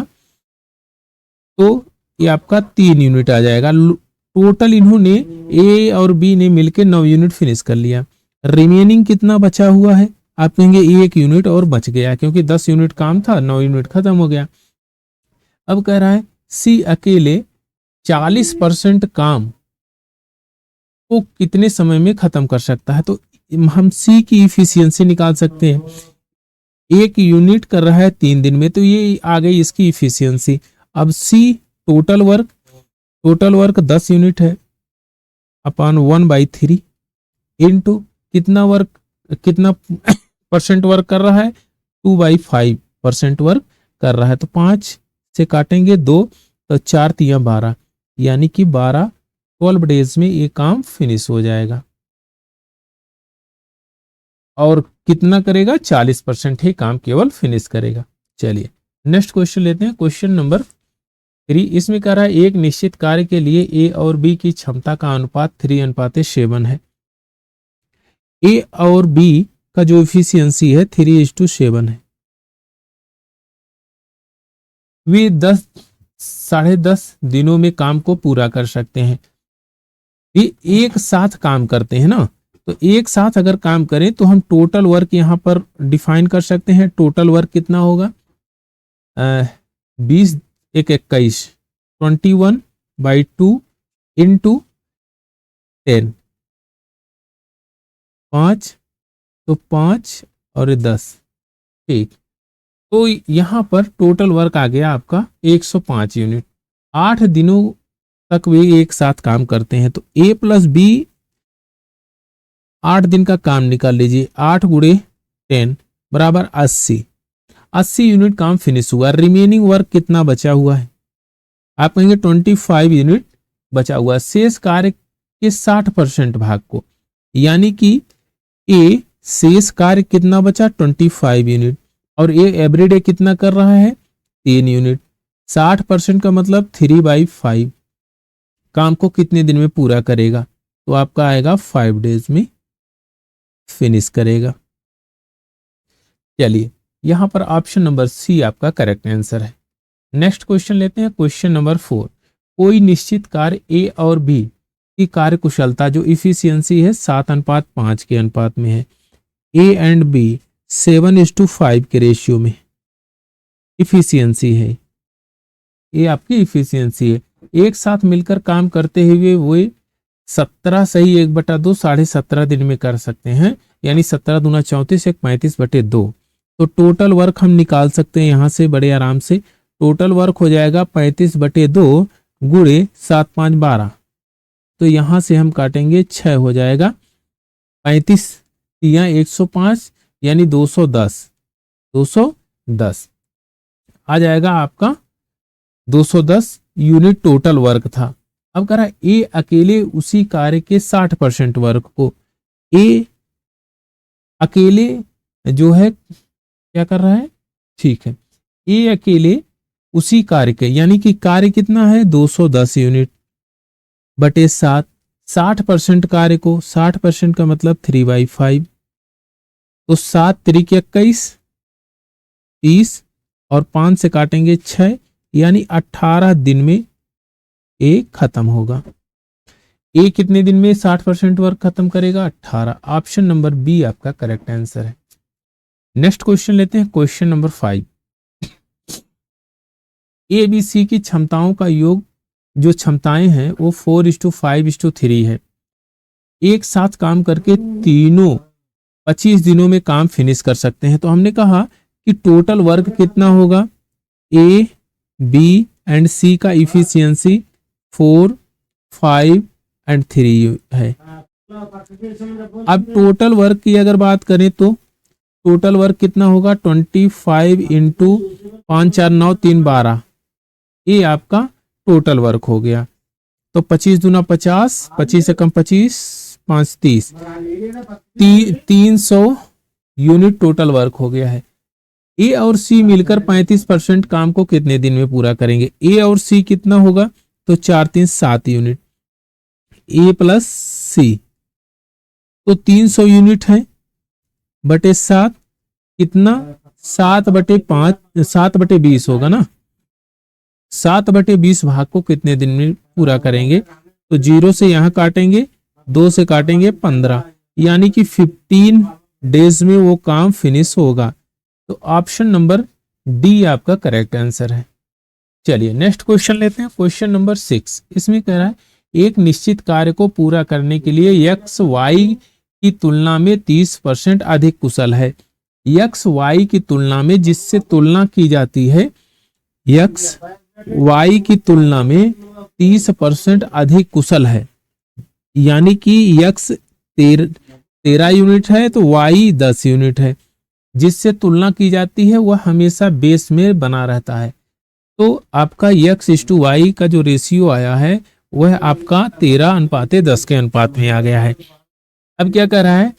तो ये आपका 3 यूनिट आ जाएगा। टोटल इन्होंने ए और बी ने मिलकर 9 यूनिट फिनिश कर लिया। रिमेनिंग कितना बचा हुआ है? आप कहेंगे 1 यूनिट और बच गया, क्योंकि 10 यूनिट काम था, 9 यूनिट खत्म हो गया। अब कह रहा है सी अकेले 40% काम को कितने समय में खत्म कर सकता है। तो हम सी की इफिशियंसी निकाल सकते हैं। 1 यूनिट कर रहा है 3 दिन में, तो ये आ गई इसकी इफिशियंसी। अब सी टोटल वर्क 10 यूनिट है अपॉन 1/3 इनटू कितना परसेंट वर्क कर रहा है? 2/5% वर्क कर रहा है। तो 5 से काटेंगे 2, तो 4 तिया 12, यानी कि 12 डेज में ये काम फिनिश हो जाएगा। और कितना करेगा? 40% ही काम केवल फिनिश करेगा। चलिए नेक्स्ट क्वेश्चन लेते हैं, क्वेश्चन नंबर 3। इसमें कह रहा है एक निश्चित कार्य के लिए ए और बी की क्षमता का अनुपात 3:7 है। ए और बी का जो इफिशियंसी है 3:7 है। वे 10-10.5 दिनों में काम को पूरा कर सकते हैं। ये एक साथ काम करते हैं ना, तो एक साथ अगर काम करें तो हम टोटल वर्क यहां पर डिफाइन कर सकते हैं। टोटल वर्क कितना होगा? 20 एक 21, 21/2 इंटू 10, 5, तो 5 और 10, ठीक। तो यहां पर टोटल वर्क आ गया आपका 105 यूनिट। 8 दिनों तक वे एक साथ काम करते हैं, तो ए प्लस बी 8 दिन का काम निकाल लीजिए। 8 गुणे 10 बराबर 80 यूनिट काम फिनिश हुआ। रिमेनिंग वर्क कितना बचा हुआ है? आप कहेंगे 25 यूनिट बचा हुआ है। शेष कार्य के 60% भाग को, यानी कि ए शेष कार्य कितना बचा? 25 यूनिट, और ए एवरीडे कितना कर रहा है? 3 यूनिट। 60% का मतलब 3/5 काम को कितने दिन में पूरा करेगा? तो आपका आएगा 5 डेज में फिनिश करेगा। चलिए यहां पर ऑप्शन नंबर सी आपका करेक्ट आंसर है। नेक्स्ट क्वेश्चन लेते हैं, क्वेश्चन नंबर 4। कोई निश्चित कार्य ए और बी की कार्य कुशलता जो इफिशियंसी है 7:5 के अनुपात में है। ए एंड बी 7:5 के रेशियो में इफिशियंसी है। ये आपकी इफिशियंसी है। एक साथ मिलकर काम करते हुए वो 17 सही 1/2 17.5 दिन में कर सकते हैं, यानी 17 दूना 34 एक 35/2। तो टोटल वर्क हम निकाल सकते हैं यहां से बड़े आराम से। टोटल वर्क हो जाएगा 35/2 गुणे 7 5 12, तो यहाँ से हम काटेंगे 6 हो जाएगा, 35 या 105 यानी 210 आ जाएगा आपका। 210 यूनिट टोटल वर्क था। अब कह रहा है ए अकेले उसी कार्य के 60% वर्क को, ए अकेले जो है क्या कर रहा है, ठीक है, ए अकेले उसी कार्य के, यानी कि कार्य कितना है 210 यूनिट बटे 7, 60% कार्य को, 60% का मतलब 3/5, तो 7 त्रिक 21 30 और 5 से काटेंगे 6 यानी 18 दिन में ए खत्म होगा। ए कितने दिन में 60% वर्क खत्म करेगा, 18। ऑप्शन नंबर बी आपका करेक्ट आंसर है। नेक्स्ट क्वेश्चन लेते हैं, question number 5। A B C की क्षमताओं का योग, जो क्षमताएं हैं वो 4:5:3 है। एक साथ काम करके तीनों 25 दिनों में काम फिनिश कर सकते हैं। तो हमने कहा कि टोटल वर्क कितना होगा, ए बी एंड सी का इफिशियंसी 4, 5 एंड 3 है। अब टोटल वर्क की अगर बात करें तो टोटल वर्क कितना होगा, 25 इंटू 5 4 9 3 12, ये आपका टोटल वर्क हो गया। तो 25 दूना 50, 25 से कम 25, 5 30, 300 यूनिट टोटल वर्क हो गया है। ए और सी मिलकर 35% काम को कितने दिन में पूरा करेंगे। ए और सी कितना होगा, तो 4 3 7 यूनिट, ए प्लस सी तो 300 यूनिट है बटे 7 कितना, 7/5, 7/20 होगा ना। 7/20 भाग को कितने दिन में पूरा करेंगे, तो 0 से यहां काटेंगे, 2 से काटेंगे 15, यानी कि 15 डेज में वो काम फिनिश होगा। तो ऑप्शन नंबर डी आपका करेक्ट आंसर है। चलिए नेक्स्ट क्वेश्चन लेते हैं, क्वेश्चन नंबर 6। इसमें कह रहा है एक निश्चित कार्य को पूरा करने के लिए x y की तुलना में 30% अधिक कुशल है। x y की तुलना में, जिससे तुलना की जाती है, x y की तुलना में 30% अधिक कुशल है, यानी कि x 13 यूनिट है तो y 10 यूनिट है। जिससे तुलना की जाती है वह हमेशा बेस में बना रहता है। तो आपका x:y का जो रेशियो आया है वह आपका 13:10 के अनुपात में आ गया है। अब क्या कह रहा है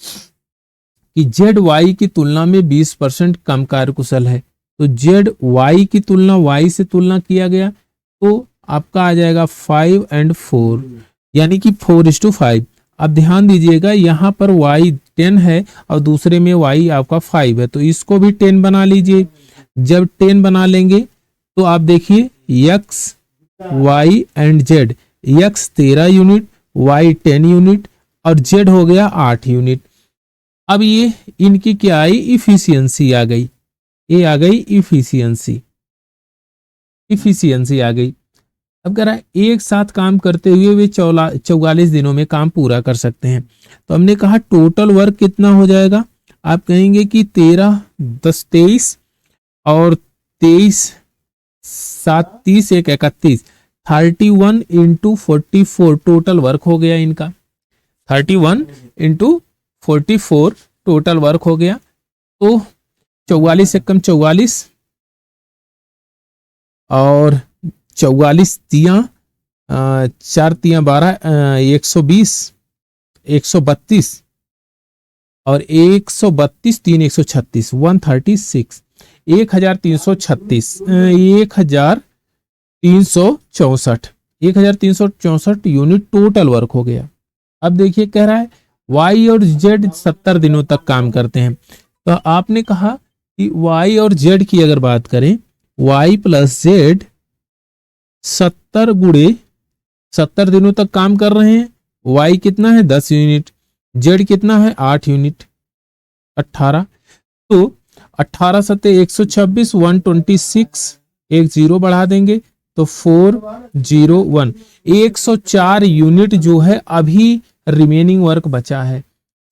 कि ZY की तुलना में 20% कम कार्यकुशल है। तो ZY की तुलना Y से तुलना किया गया तो आपका आ जाएगा 5 और 4, यानी कि 4:5। अब ध्यान दीजिएगा यहाँ पर y 10 है और दूसरे में y आपका 5 है, तो इसको भी 10 बना लीजिए। जब 10 बना लेंगे तो आप देखिए x y and z, x 13 unit, y 10 unit और z हो गया 8 यूनिट। अब ये इनकी क्या आई, इफिशियंसी आ गई, ये आ गई इफिशियंसी आ गई। अब कह रहा है एक साथ काम करते हुए वे 44 दिनों में काम पूरा कर सकते हैं। तो हमने कहा टोटल वर्क कितना हो जाएगा, आप कहेंगे कि 13 10 23 और 23 7 30 1 31, 31 इंटू 44 टोटल वर्क हो गया इनका। 31 इंटू 44 टोटल वर्क हो गया। तो 44 से कम 44 और 44 तियां 4 तियां 12, 120, 132 और 132 3 136, 136, 1336, 1364 यूनिट टोटल वर्क हो गया। अब देखिए कह रहा है y और z 70 दिनों तक काम करते हैं। तो आपने कहा कि y और z की अगर बात करें, y प्लस z 70 गुणे 70 दिनों तक काम कर रहे हैं। y कितना है 10 यूनिट, z कितना है 8 यूनिट, 18। तो 18 सत्ते 126, 126, एक 0 बढ़ा देंगे तो 401, 104 यूनिट जो है अभी रिमेनिंग वर्क बचा है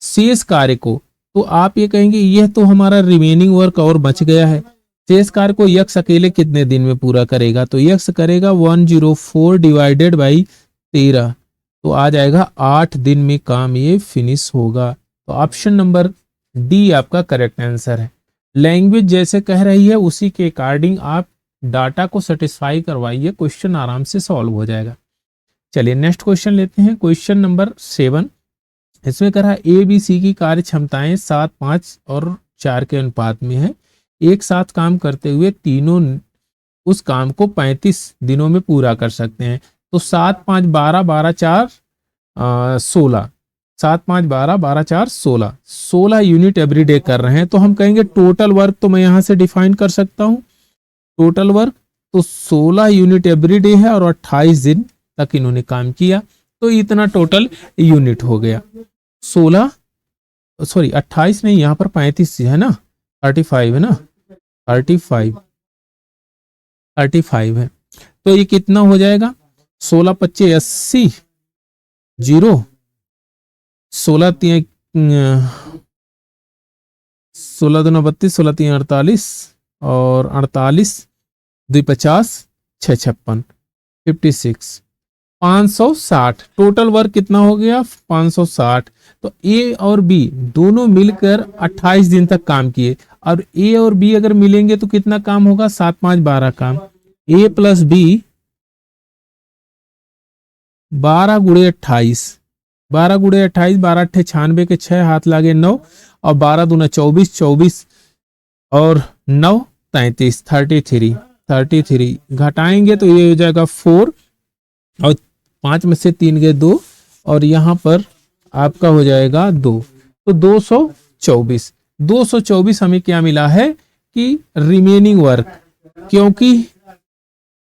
शेष कार्य को। तो आप ये कहेंगे यह तो हमारा रिमेनिंग वर्क और बच गया है। शेष कार्य को यक्स अकेले कितने दिन में पूरा करेगा, तो यक्स करेगा 104 डिवाइडेड बाई 13, तो आ जाएगा 8 दिन में काम ये फिनिश होगा। तो ऑप्शन नंबर डी आपका करेक्ट आंसर है। लैंग्वेज जैसे कह रही है उसी के अकॉर्डिंग आप डाटा को सेटिस्फाई करवाइए, क्वेश्चन आराम से सॉल्व हो जाएगा। चलिए नेक्स्ट क्वेश्चन लेते हैं, क्वेश्चन नंबर 7। इसमें कह रहा है ए बी सी की कार्य क्षमताएं 7, 5 और 4 के अनुपात में है। एक साथ काम करते हुए तीनों उस काम को 35 दिनों में पूरा कर सकते हैं। तो 7, 5, 12, 12, 4, 16, 7, 5, 12, 12, 4, 16 यूनिट एवरी डे कर रहे हैं। तो हम कहेंगे टोटल वर्क, तो मैं यहां से डिफाइन कर सकता हूं टोटल वर्क। तो 16 यूनिट एवरी डे है और 28 दिन तक इन्होंने काम किया, तो इतना टोटल यूनिट हो गया। 28 नहीं, यहाँ पर 35 है ना, 35 है ना, 35 है। तो ये कितना हो जाएगा, 16 25 80, 0, 16 3 16 2 32, 16 3 48 और 48 2 50 6 56 56 560। टोटल वर्क कितना हो गया 560। तो ए और बी दोनों मिलकर 28 दिन तक काम किए, और ए और बी अगर मिलेंगे तो कितना काम होगा, 7, 5, 12 काम। ए प्लस बी 12 गुणे 28, 12 गुणे 28, 12 अट्ठे 96 के 6 हाथ लागे 9 और 12 दूना 24, 24 और 9 33, 33 घटाएंगे तो ये हो जाएगा 4 और 5 में से 3 गए 2 और यहाँ पर आपका हो जाएगा 2, तो 224 हमें क्या मिला है कि रिमेनिंग वर्क, क्योंकि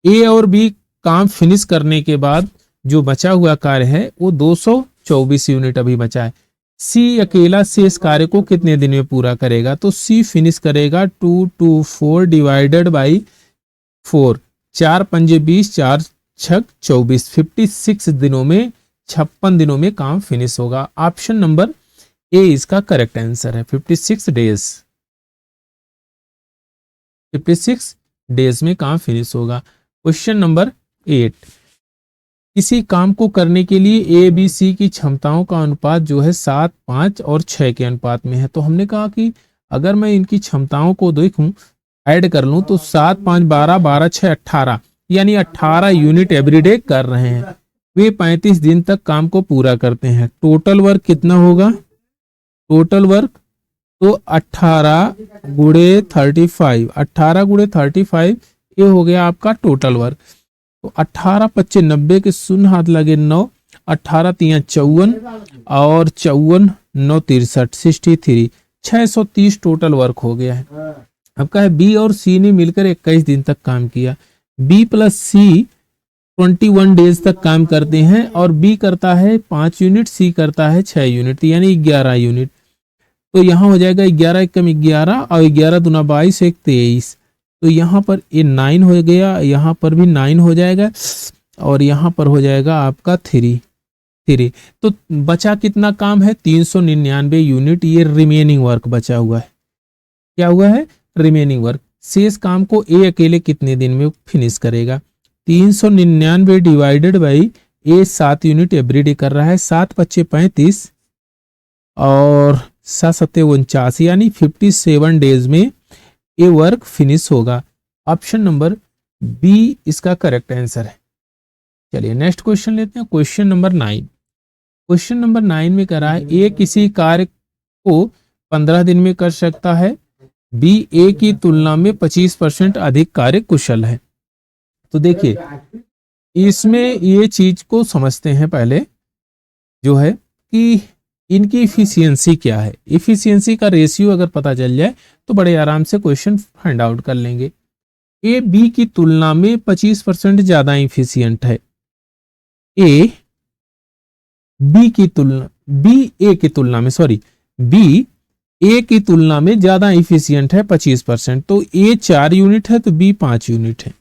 ए और बी काम फिनिश करने के बाद जो बचा हुआ कार्य है वो 224 यूनिट अभी बचा है। सी अकेला शेष कार्य को कितने दिन में पूरा करेगा, तो सी फिनिश करेगा 224 डिवाइडेड बाई 4, 4 पंजे 20, 4 6 24, 56 दिनों में 56 दिनों में काम फिनिश होगा। ऑप्शन नंबर ए इसका करेक्ट आंसर है। 56 डेज में काम फिनिश होगा। क्वेश्चन नंबर 8, किसी काम को करने के लिए ए बी सी की क्षमताओं का अनुपात जो है 7, 5 और 6 के अनुपात में है। तो हमने कहा कि अगर मैं इनकी क्षमताओं को देखूं, ऐड कर लूं, तो 7, 5, 12, 12, 6, 18 यानी 18 यूनिट एवरीडे कर रहे हैं। वे 35 दिन तक काम को पूरा करते हैं। टोटल वर्क कितना होगा, टोटल वर्क तो 18 गुणे 35, 18 गुणे 35 ये हो गया आपका टोटल वर्क। तो 18 25 90 के शून्य हाथ लगे 9, 18 3 54 और 54 9 63 63, 630 टोटल वर्क हो गया है। अब कहा है बी और सी ने मिलकर 21 दिन तक काम किया। बी प्लस सी 21 डेज तक काम करते हैं और बी करता है 5 यूनिट, सी करता है 6 यूनिट, यानी 11 यूनिट। तो यहाँ हो जाएगा 11 एकम 11 और 11 दूना 22 एक 23। तो यहाँ पर ये 9 हो गया, यहाँ पर भी 9 हो जाएगा और यहाँ पर हो जाएगा आपका 3। तो बचा कितना काम है 399 यूनिट, ये रिमेनिंग वर्क बचा हुआ है। क्या हुआ है, रिमेनिंग वर्क। शेष काम को ए अकेले कितने दिन में फिनिश करेगा, 399 divided by A 7 unit everyday कर रहा है, 7 25 35 और 7 7 49 यानी 57 डेज में ये वर्क फिनिश होगा। ऑप्शन नंबर बी इसका करेक्ट आंसर है। चलिए नेक्स्ट क्वेश्चन लेते हैं, क्वेश्चन नंबर 9। क्वेश्चन नंबर 9 में कह रहा है ए किसी कार्य को 15 दिन में कर सकता है, बी ए की तुलना में 25% अधिक कार्य कुशल है। तो देखिए इसमें ये चीज को समझते हैं पहले, जो है कि इनकी इफिशियंसी क्या है। इफिशियंसी का रेशियो अगर पता चल जाए तो बड़े आराम से क्वेश्चन फाइंड आउट कर लेंगे। ए बी की तुलना में 25% ज्यादा इफिशियंट है। ए बी की तुलना, बी ए की तुलना में, सॉरी, बी ए की तुलना में ज्यादा इफिशियंट है 25%। तो ए 4 यूनिट है तो बी 5 यूनिट है,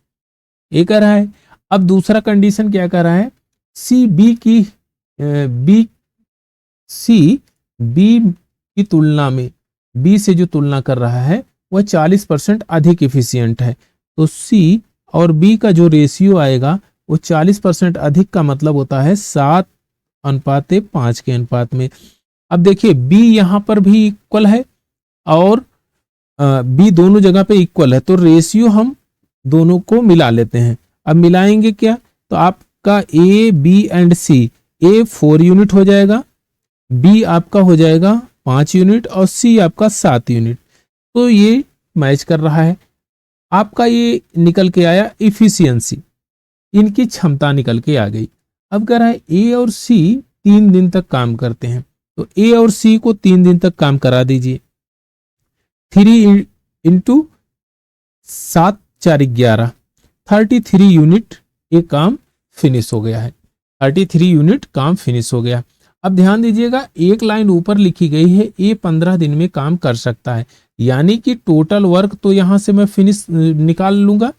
ये कह रहा है। अब दूसरा कंडीशन क्या कह रहा है, सी बी की तुलना में, बी से जो तुलना कर रहा है वह 40% अधिक इफिशियंट है। तो सी और बी का जो रेशियो आएगा वो 40% अधिक का मतलब होता है 7 5 के अनुपात में। अब देखिए बी यहाँ पर भी इक्वल है और बी दोनों जगह पे इक्वल है, तो रेशियो हम दोनों को मिला लेते हैं। अब मिलाएंगे क्या, तो आपका A B and C, A 4 unit हो जाएगा, बी आपका हो जाएगा 5 यूनिट और सी आपका 7 यूनिट। तो ये मैच कर रहा है। आपका ये निकल के आया इफिशियंसी, इनकी क्षमता निकल के आ गई। अब कह रहा है ए और सी 3 दिन तक काम करते हैं, तो ए और सी को 3 दिन तक काम करा दीजिए। 3 इंटू 7 4 11, 33 यूनिट ये काम फिनिश हो गया है। 33 यूनिट काम फिनिश हो गया। अब ध्यान दीजिएगा, एक लाइन ऊपर लिखी गई है ये 15 दिन में काम कर सकता है, यानी कि टोटल वर्क तो यहां से मैं फिनिश निकाल लूंगा,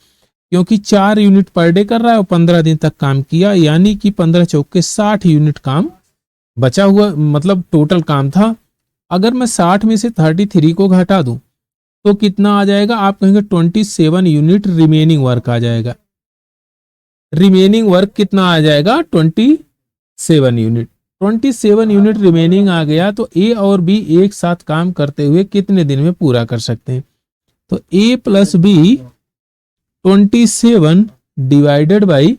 क्योंकि 4 यूनिट पर डे कर रहा है और 15 दिन तक काम किया, यानी कि 15 चौके 60 यूनिट काम बचा हुआ, मतलब टोटल काम था। अगर मैं 60 में से 33 को घटा दूं तो कितना आ जाएगा, आप कहेंगे 27 यूनिट रिमेनिंग वर्क आ जाएगा। रिमेनिंग वर्क कितना आ जाएगा, 27 यूनिट। 27 यूनिट रिमेनिंग आ गया, तो ए और बी एक साथ काम करते हुए कितने दिन में पूरा कर सकते हैं, तो ए प्लस बी 27 डिवाइडेड बाई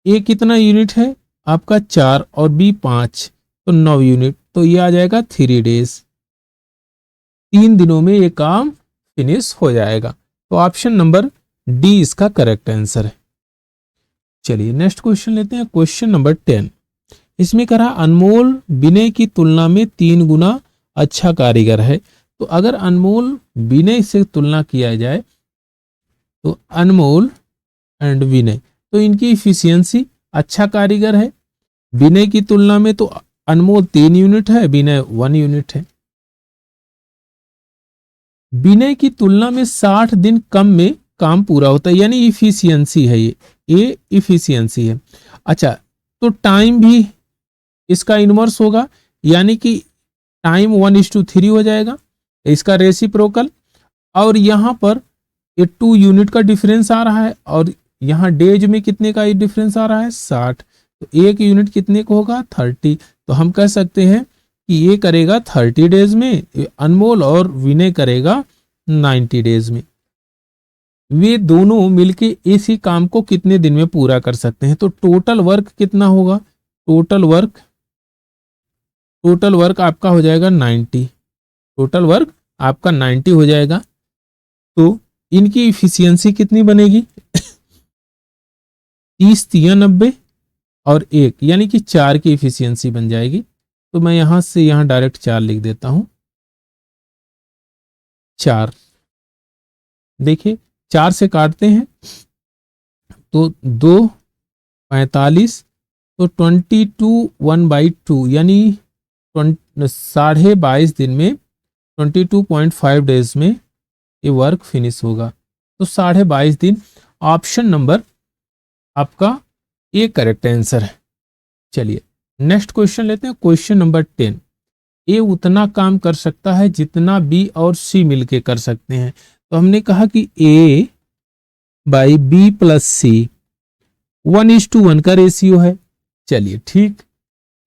ए कितना यूनिट है आपका 4 और बी 5, तो 9 यूनिट, तो ये आ जाएगा 3 डेज। 3 दिनों में ये काम फिनिश हो जाएगा। तो ऑप्शन नंबर डी इसका करेक्ट आंसर है। चलिए नेक्स्ट क्वेश्चन लेते हैं, क्वेश्चन नंबर 10। इसमें कह रहा अनमोल विनय की तुलना में 3 गुना अच्छा कारीगर है। तो अगर अनमोल विनय से तुलना किया जाए, तो अनमोल एंड विनय, तो इनकी इफिशियंसी अच्छा कारीगर है। विनय की तुलना में तो अनमोल 3 यूनिट है, विनय 1 यूनिट है। विनय की तुलना में 60 दिन कम में काम पूरा होता है, यानी इफिशियंसी है ये इफिशियंसी है। अच्छा, तो टाइम भी इसका इनवर्स होगा, यानी कि टाइम 1:3 हो जाएगा, इसका रेसिप्रोकल। और यहां पर ये 2 यूनिट का डिफरेंस आ रहा है, और यहाँ डेज में कितने का डिफरेंस आ रहा है, 60, तो 1 यूनिट कितने को होगा, 30। तो हम कह सकते हैं कि ये करेगा 30 डेज में अनमोल, और विनय करेगा 90 डेज में। वे दोनों मिलके इसी काम को कितने दिन में पूरा कर सकते हैं, तो टोटल वर्क कितना होगा, टोटल वर्क आपका हो जाएगा 90, टोटल वर्क आपका 90 हो जाएगा। तो इनकी इफिशियंसी कितनी बनेगी 30 3 90 और 1, यानी कि 4 की इफिशियंसी बन जाएगी। तो मैं यहां से यहां डायरेक्ट 4 लिख देता हूं। 4 देखिए 4 से काटते हैं तो 2 45, तो 22 1/2, यानी 22.5 दिन में 22.5 डेज में ये वर्क फिनिश होगा। तो 22.5 दिन, ऑप्शन नंबर आपका ए करेक्ट आंसर है। चलिए नेक्स्ट क्वेश्चन लेते हैं, क्वेश्चन नंबर 10। ए उतना काम कर सकता है जितना बी और सी मिलके कर सकते हैं। तो हमने कहा कि ए बाई बी प्लस सी 1:1 का रेशियो है। चलिए ठीक,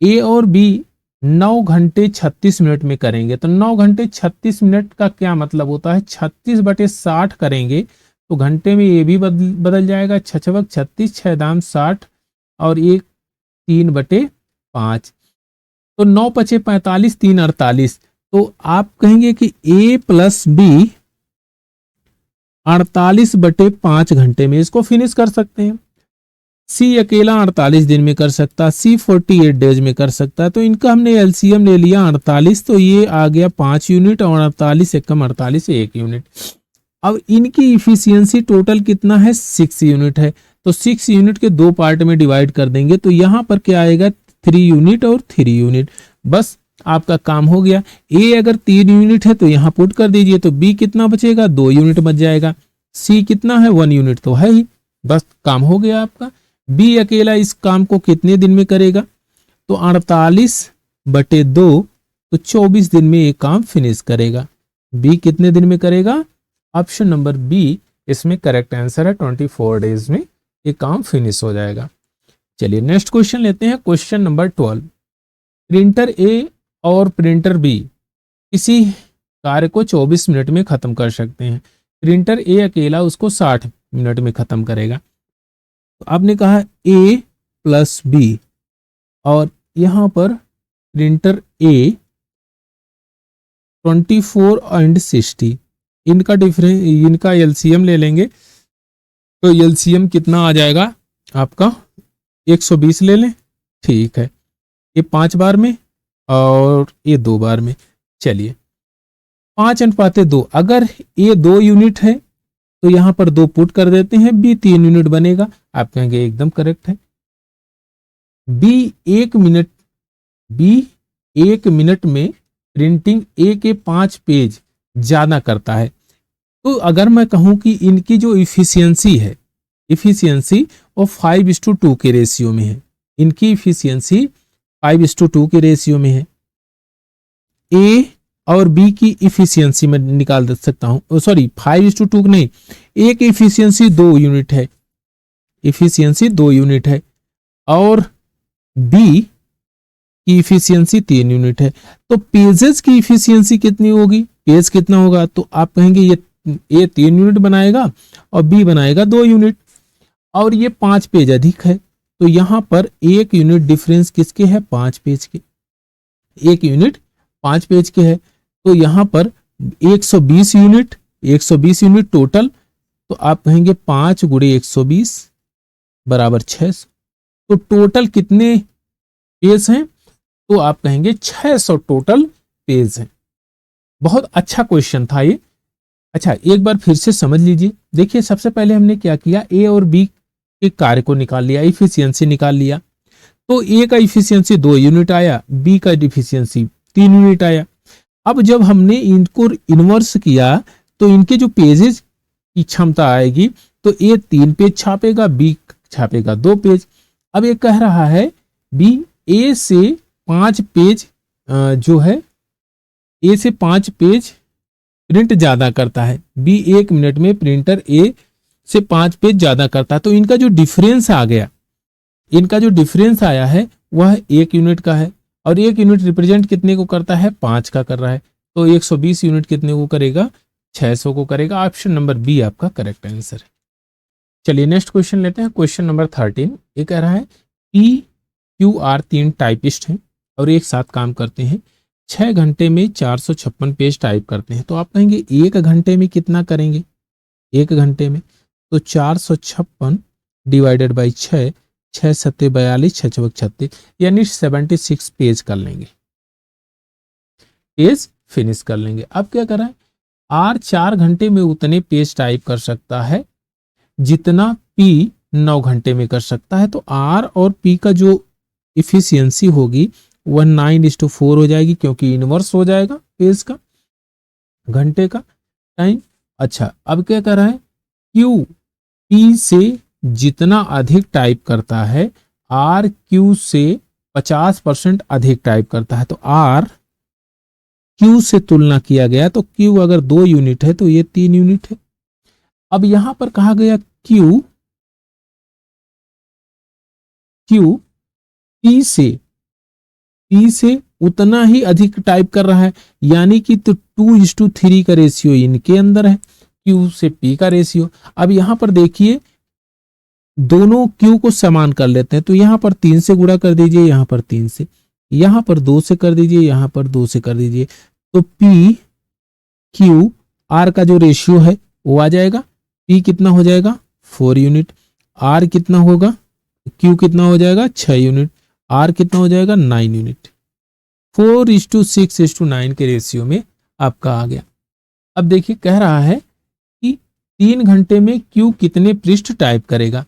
ए और बी 9 घंटे 36 मिनट में करेंगे, तो 9 घंटे 36 मिनट का क्या मतलब होता है, 36/60 करेंगे तो घंटे में ये भी बदल जाएगा, 6 36, 6 दाम 60 और 1 3/5, तो 9 पचे 45, 3 48। तो आप कहेंगे कि ए प्लस बी 48/5 घंटे में इसको फिनिश कर सकते हैं। सी अकेला 48 दिन में कर सकता है, सी 48 डेज में कर सकता है। तो इनका हमने एलसीएम ले लिया 48, तो ये आ गया 5 यूनिट और 48 से कम 48 से 1 यूनिट। अब इनकी इफिशियंसी टोटल कितना है, 6 यूनिट है। तो 6 यूनिट के 2 पार्ट में डिवाइड कर देंगे, तो यहां पर क्या आएगा, 3 यूनिट और 3 यूनिट। बस आपका काम हो गया। ए अगर 3 यूनिट है तो यहां पुट कर दीजिए, तो बी कितना बचेगा, 2 यूनिट बच जाएगा। सी कितना है, 1 यूनिट तो है ही, बस काम हो गया आपका। बी अकेला इस काम को कितने दिन में करेगा, तो 48/2, तो 24 दिन में ये काम फिनिश करेगा। बी कितने दिन में करेगा, ऑप्शन नंबर बी इसमें करेक्ट आंसर है, 24 डेज में ये काम फिनिश हो जाएगा। चलिए नेक्स्ट क्वेश्चन लेते हैं, क्वेश्चन नंबर 12। प्रिंटर ए और प्रिंटर बी किसी कार्य को 24 मिनट में खत्म कर सकते हैं। प्रिंटर ए अकेला उसको 60 मिनट में खत्म करेगा। तो आपने कहा ए प्लस बी, और यहां पर प्रिंटर ए 24 एंड 60, इनका डिफरेंस, इनका एलसीएम ले लेंगे तो एलसीएम कितना आ जाएगा आपका 120 ले लें, ठीक है। ये 5 बार में और ये 2 बार में। चलिए 5:2, अगर ए 2 यूनिट है तो यहां पर 2 पुट कर देते हैं, बी 3 यूनिट बनेगा। आप कहेंगे एकदम करेक्ट है। बी 1 मिनट में प्रिंटिंग ए के 5 पेज ज्यादा करता है। तो अगर मैं कहूं कि इनकी जो इफिशियंसी है, इफिशियंसी वो 5:2 के रेशियो में है। इनकी इफिशियंसी 5:2 के रेशियो में है। ए और बी की इफिशियंसी में निकाल दे सकता हूं, सॉरी 5:2 नहीं, ए की इफिशियंसी 2 यूनिट है, इफिशियंसी 2 यूनिट है, और बी की इफिशियंसी 3 यूनिट है। तो पेजेस की इफिशियंसी कितनी होगी, पेज कितना होगा, तो आप कहेंगे ये ए 3 यूनिट बनाएगा और बी बनाएगा 2 यूनिट, और ये 5 पेज अधिक है। तो यहां पर 1 यूनिट डिफरेंस किसके है, 5 पेज के। 1 यूनिट 5 पेज के है, तो यहां पर 120 यूनिट टोटल। तो आप कहेंगे 5 गुणे 120 बराबर 600। तो टोटल कितने पेज हैं, तो आप कहेंगे 600 टोटल पेज हैं। बहुत अच्छा क्वेश्चन था ये। अच्छा एक बार फिर से समझ लीजिए। देखिए सबसे पहले हमने क्या किया, ए और बी के कार्य को निकाल लिया, इफिशियंसी निकाल लिया। तो ए का इफिशियंसी 2 यूनिट आया, बी का इफिशियंसी 3 यूनिट आया। अब जब हमने इनको इन्वर्स किया तो इनके जो पेजेस की क्षमता आएगी, तो ए 3 पेज छापेगा, बी छापेगा 2 पेज। अब ये कह रहा है बी ए से 5 पेज जो है, ए से 5 पेज प्रिंट ज्यादा करता है। बी 1 मिनट में प्रिंटर ए से 5 पेज ज्यादा करता है। तो इनका जो डिफरेंस आ गया, इनका जो डिफरेंस आया है वह 1 यूनिट का है, और 1 यूनिट रिप्रेजेंट कितने को करता है, 5 का कर रहा है। तो 120 यूनिट कितने को करेगा, 600 को करेगा। ऑप्शन नंबर बी आपका करेक्ट आंसर है। चलिए नेक्स्ट क्वेश्चन लेते हैं, क्वेश्चन नंबर 13। ये कह रहा है पी क्यू आर 3 टाइपिस्ट हैं और एक साथ काम करते हैं, 6 घंटे में 456 पेज टाइप करते हैं। तो आप कहेंगे 1 घंटे में कितना करेंगे, 1 घंटे में तो 456 डिवाइडेड बाई 6, 6 सत्ते 42, 6 चौक 36, यानी 76 पेज कर लेंगे, पेज फिनिश कर लेंगे। अब क्या कर रहा है, आर 4 घंटे में उतने पेज टाइप कर सकता है जितना पी 9 घंटे में कर सकता है। तो आर और पी का जो इफिशियंसी होगी वह 9:4 हो जाएगी, क्योंकि इनवर्स हो जाएगा पेज का, घंटे का टाइम। अच्छा अब क्या कर रहा है, क्यू पी से जितना अधिक टाइप करता है, आर क्यू से 50% अधिक टाइप करता है। तो आर क्यू से तुलना किया गया, तो क्यू अगर 2 यूनिट है तो ये 3 यूनिट है। अब यहां पर कहा गया क्यू पी से उतना ही अधिक टाइप कर रहा है, यानी कि तो 2:3 का रेशियो इनके अंदर है, क्यू से पी का रेशियो। अब यहां पर देखिए दोनों क्यू को समान कर लेते हैं, तो यहां पर 3 से गुणा कर दीजिए, यहां पर 3 से, यहां पर 2 से कर दीजिए, यहां पर 2 से कर दीजिए। तो पी क्यू आर का जो रेशियो है वो आ जाएगा, पी कितना हो जाएगा 4 यूनिट, आर कितना होगा, क्यू कितना हो जाएगा 6 यूनिट, आर कितना हो जाएगा 9 यूनिट। 4:6:9 के रेशियो में आपका आ गया। अब देखिए कह रहा है कि 3 घंटे में क्यू कितने पृष्ठ टाइप करेगा।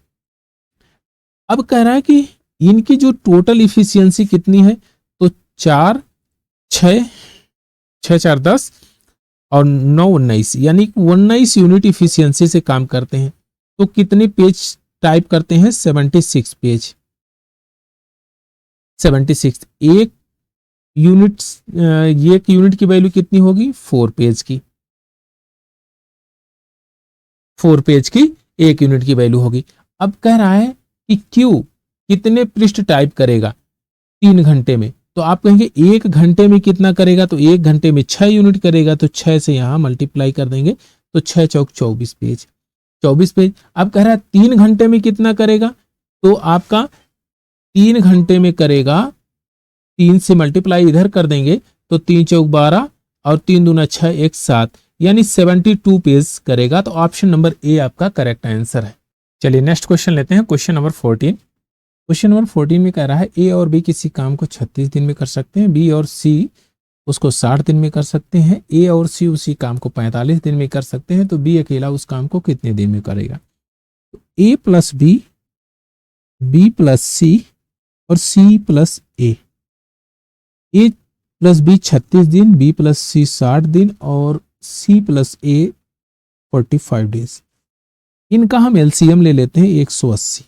अब कह रहा है कि इनकी जो टोटल इफिशियंसी कितनी है, तो 4 6 6 4 10 और 9 19, यानी 19 यूनिट इफिशियंसी से काम करते हैं। तो कितने पेज टाइप करते हैं, 76 पेज। 76 एक यूनिट की वैल्यू कितनी होगी, 4 पेज की, 4 पेज की 1 यूनिट की वैल्यू होगी। अब कह रहा है कि कितने पृष्ठ टाइप करेगा 3 घंटे में, तो आप कहेंगे 1 घंटे में कितना करेगा, तो 1 घंटे में 6 यूनिट करेगा, तो 6 से यहाँ मल्टीप्लाई कर देंगे, तो 6 चौक 24 पेज, 24 पेज। अब कह रहा है 3 घंटे में कितना करेगा, तो आपका 3 घंटे में करेगा, 3 से मल्टीप्लाई इधर कर देंगे, तो 3 चौक 12 और 3 दूना 6, 1 7, यानी 72 पेज करेगा। तो ऑप्शन नंबर ए आपका करेक्ट आंसर है। चलिए नेक्स्ट क्वेश्चन लेते हैं, क्वेश्चन नंबर 14। क्वेश्चन नंबर 14 में कह रहा है ए और बी किसी काम को 36 दिन में कर सकते हैं, बी और सी उसको 60 दिन में कर सकते हैं, ए और सी उसी काम को 45 दिन में कर सकते हैं, तो बी अकेला उस काम को कितने दिन में करेगा। तो ए प्लस बी प्लस सी और सी प्लस ए प्लस बी 36 दिन, बी प्लस सी 60 दिन और सी प्लस ए 45 डेज। इनका हम एलसीएम ले लेते हैं 180,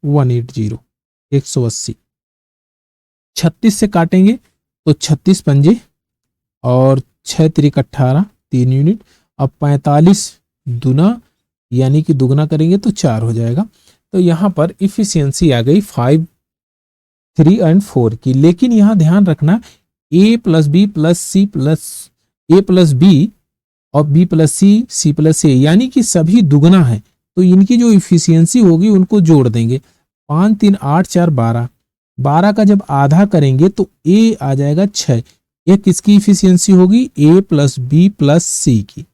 180 36 से काटेंगे तो 36 पंजे और 6 त्रिक 18, 3 यूनिट। अब 45 दुना यानी कि दुगना करेंगे तो 4 हो जाएगा। तो यहाँ पर इफिशियंसी आ गई 5, 3 और 4 की। लेकिन यहाँ ध्यान रखना A plus B plus C plus A plus B और B plus C plus A, यानी कि सभी दुगना है, तो इनकी जो इफिशियंसी होगी उनको जोड़ देंगे। 5 3 8 4 12, 12 का जब आधा करेंगे तो ए आ जाएगा 6। ये किसकी इफिशियंसी होगी, ए प्लस बी प्लस सी की,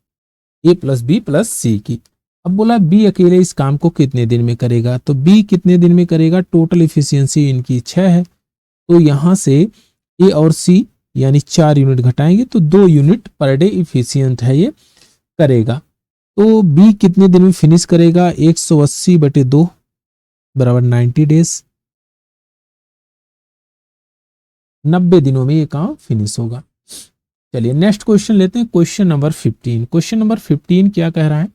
ए प्लस बी प्लस सी की। अब बोला बी अकेले इस काम को कितने दिन में करेगा, तो बी कितने दिन में करेगा, टोटल इफिशियंसी इनकी 6 है, तो यहां से ए और सी यानी 4 यूनिट घटाएंगे तो 2 यूनिट पर डे इफिशियंट है ये करेगा। तो बी कितने दिन में फिनिश करेगा, 180/2 बराबर 90 डेज, 90 दिनों में ये काम फिनिश होगा। चलिए नेक्स्ट क्वेश्चन लेते हैं, क्वेश्चन नंबर 15। क्वेश्चन नंबर 15 क्या कह रहा है,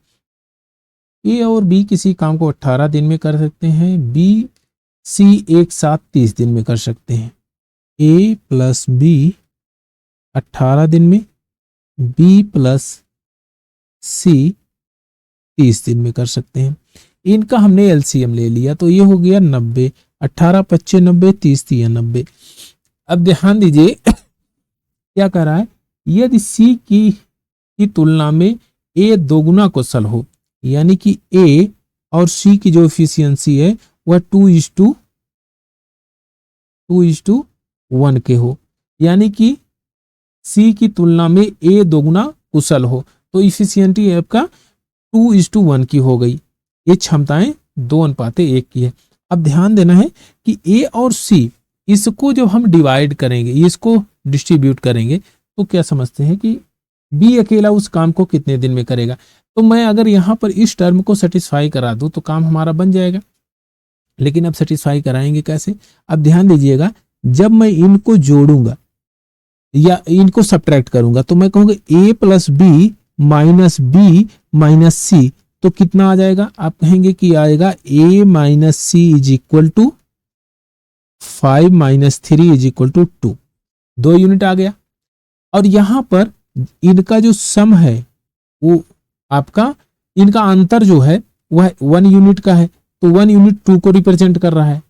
ए और बी किसी काम को 18 दिन में कर सकते हैं, बी सी एक साथ 30 दिन में कर सकते हैं। ए प्लस बी 18 दिन में, बी प्लस सी 30 दिन में कर सकते हैं। इनका हमने एलसीएम ले लिया तो ये हो गया 90, 18 25 90, 30 3 90। अब ध्यान दीजिए क्या कर रहा है, यदि सी की तुलना में ए दोगुना कुशल हो, यानी कि ए और सी की जो एफिशिएंसी है वह 2:1 के हो, यानी कि सी की तुलना में ए दोगुना कुशल हो, तो इफिशियंटी आपका 2:1 की हो गई। ये क्षमताएं 2:1 की है। अब ध्यान देना है कि ए और सी इसको जब हम डिवाइड करेंगे, इसको डिस्ट्रीब्यूट करेंगे, तो क्या समझते हैं कि बी अकेला उस काम को कितने दिन में करेगा। तो मैं अगर यहाँ पर इस टर्म को सेटिस्फाई करा दूं तो काम हमारा बन जाएगा। लेकिन अब सेटिस्फाई कराएंगे कैसे, अब ध्यान दीजिएगा, जब मैं इनको जोड़ूंगा या इनको सब्ट्रैक्ट करूंगा तो मैं कहूंगा A plus B minus C, तो कितना आ जाएगा, आप कहेंगे कि आएगा A minus C is equal to 5 - 3 is equal to 2, 2 unit आ गया। और यहां पर इनका जो सम है वो आपका, इनका अंतर जो है वह 1 यूनिट का है, तो 1 यूनिट 2 को रिप्रेजेंट कर रहा है।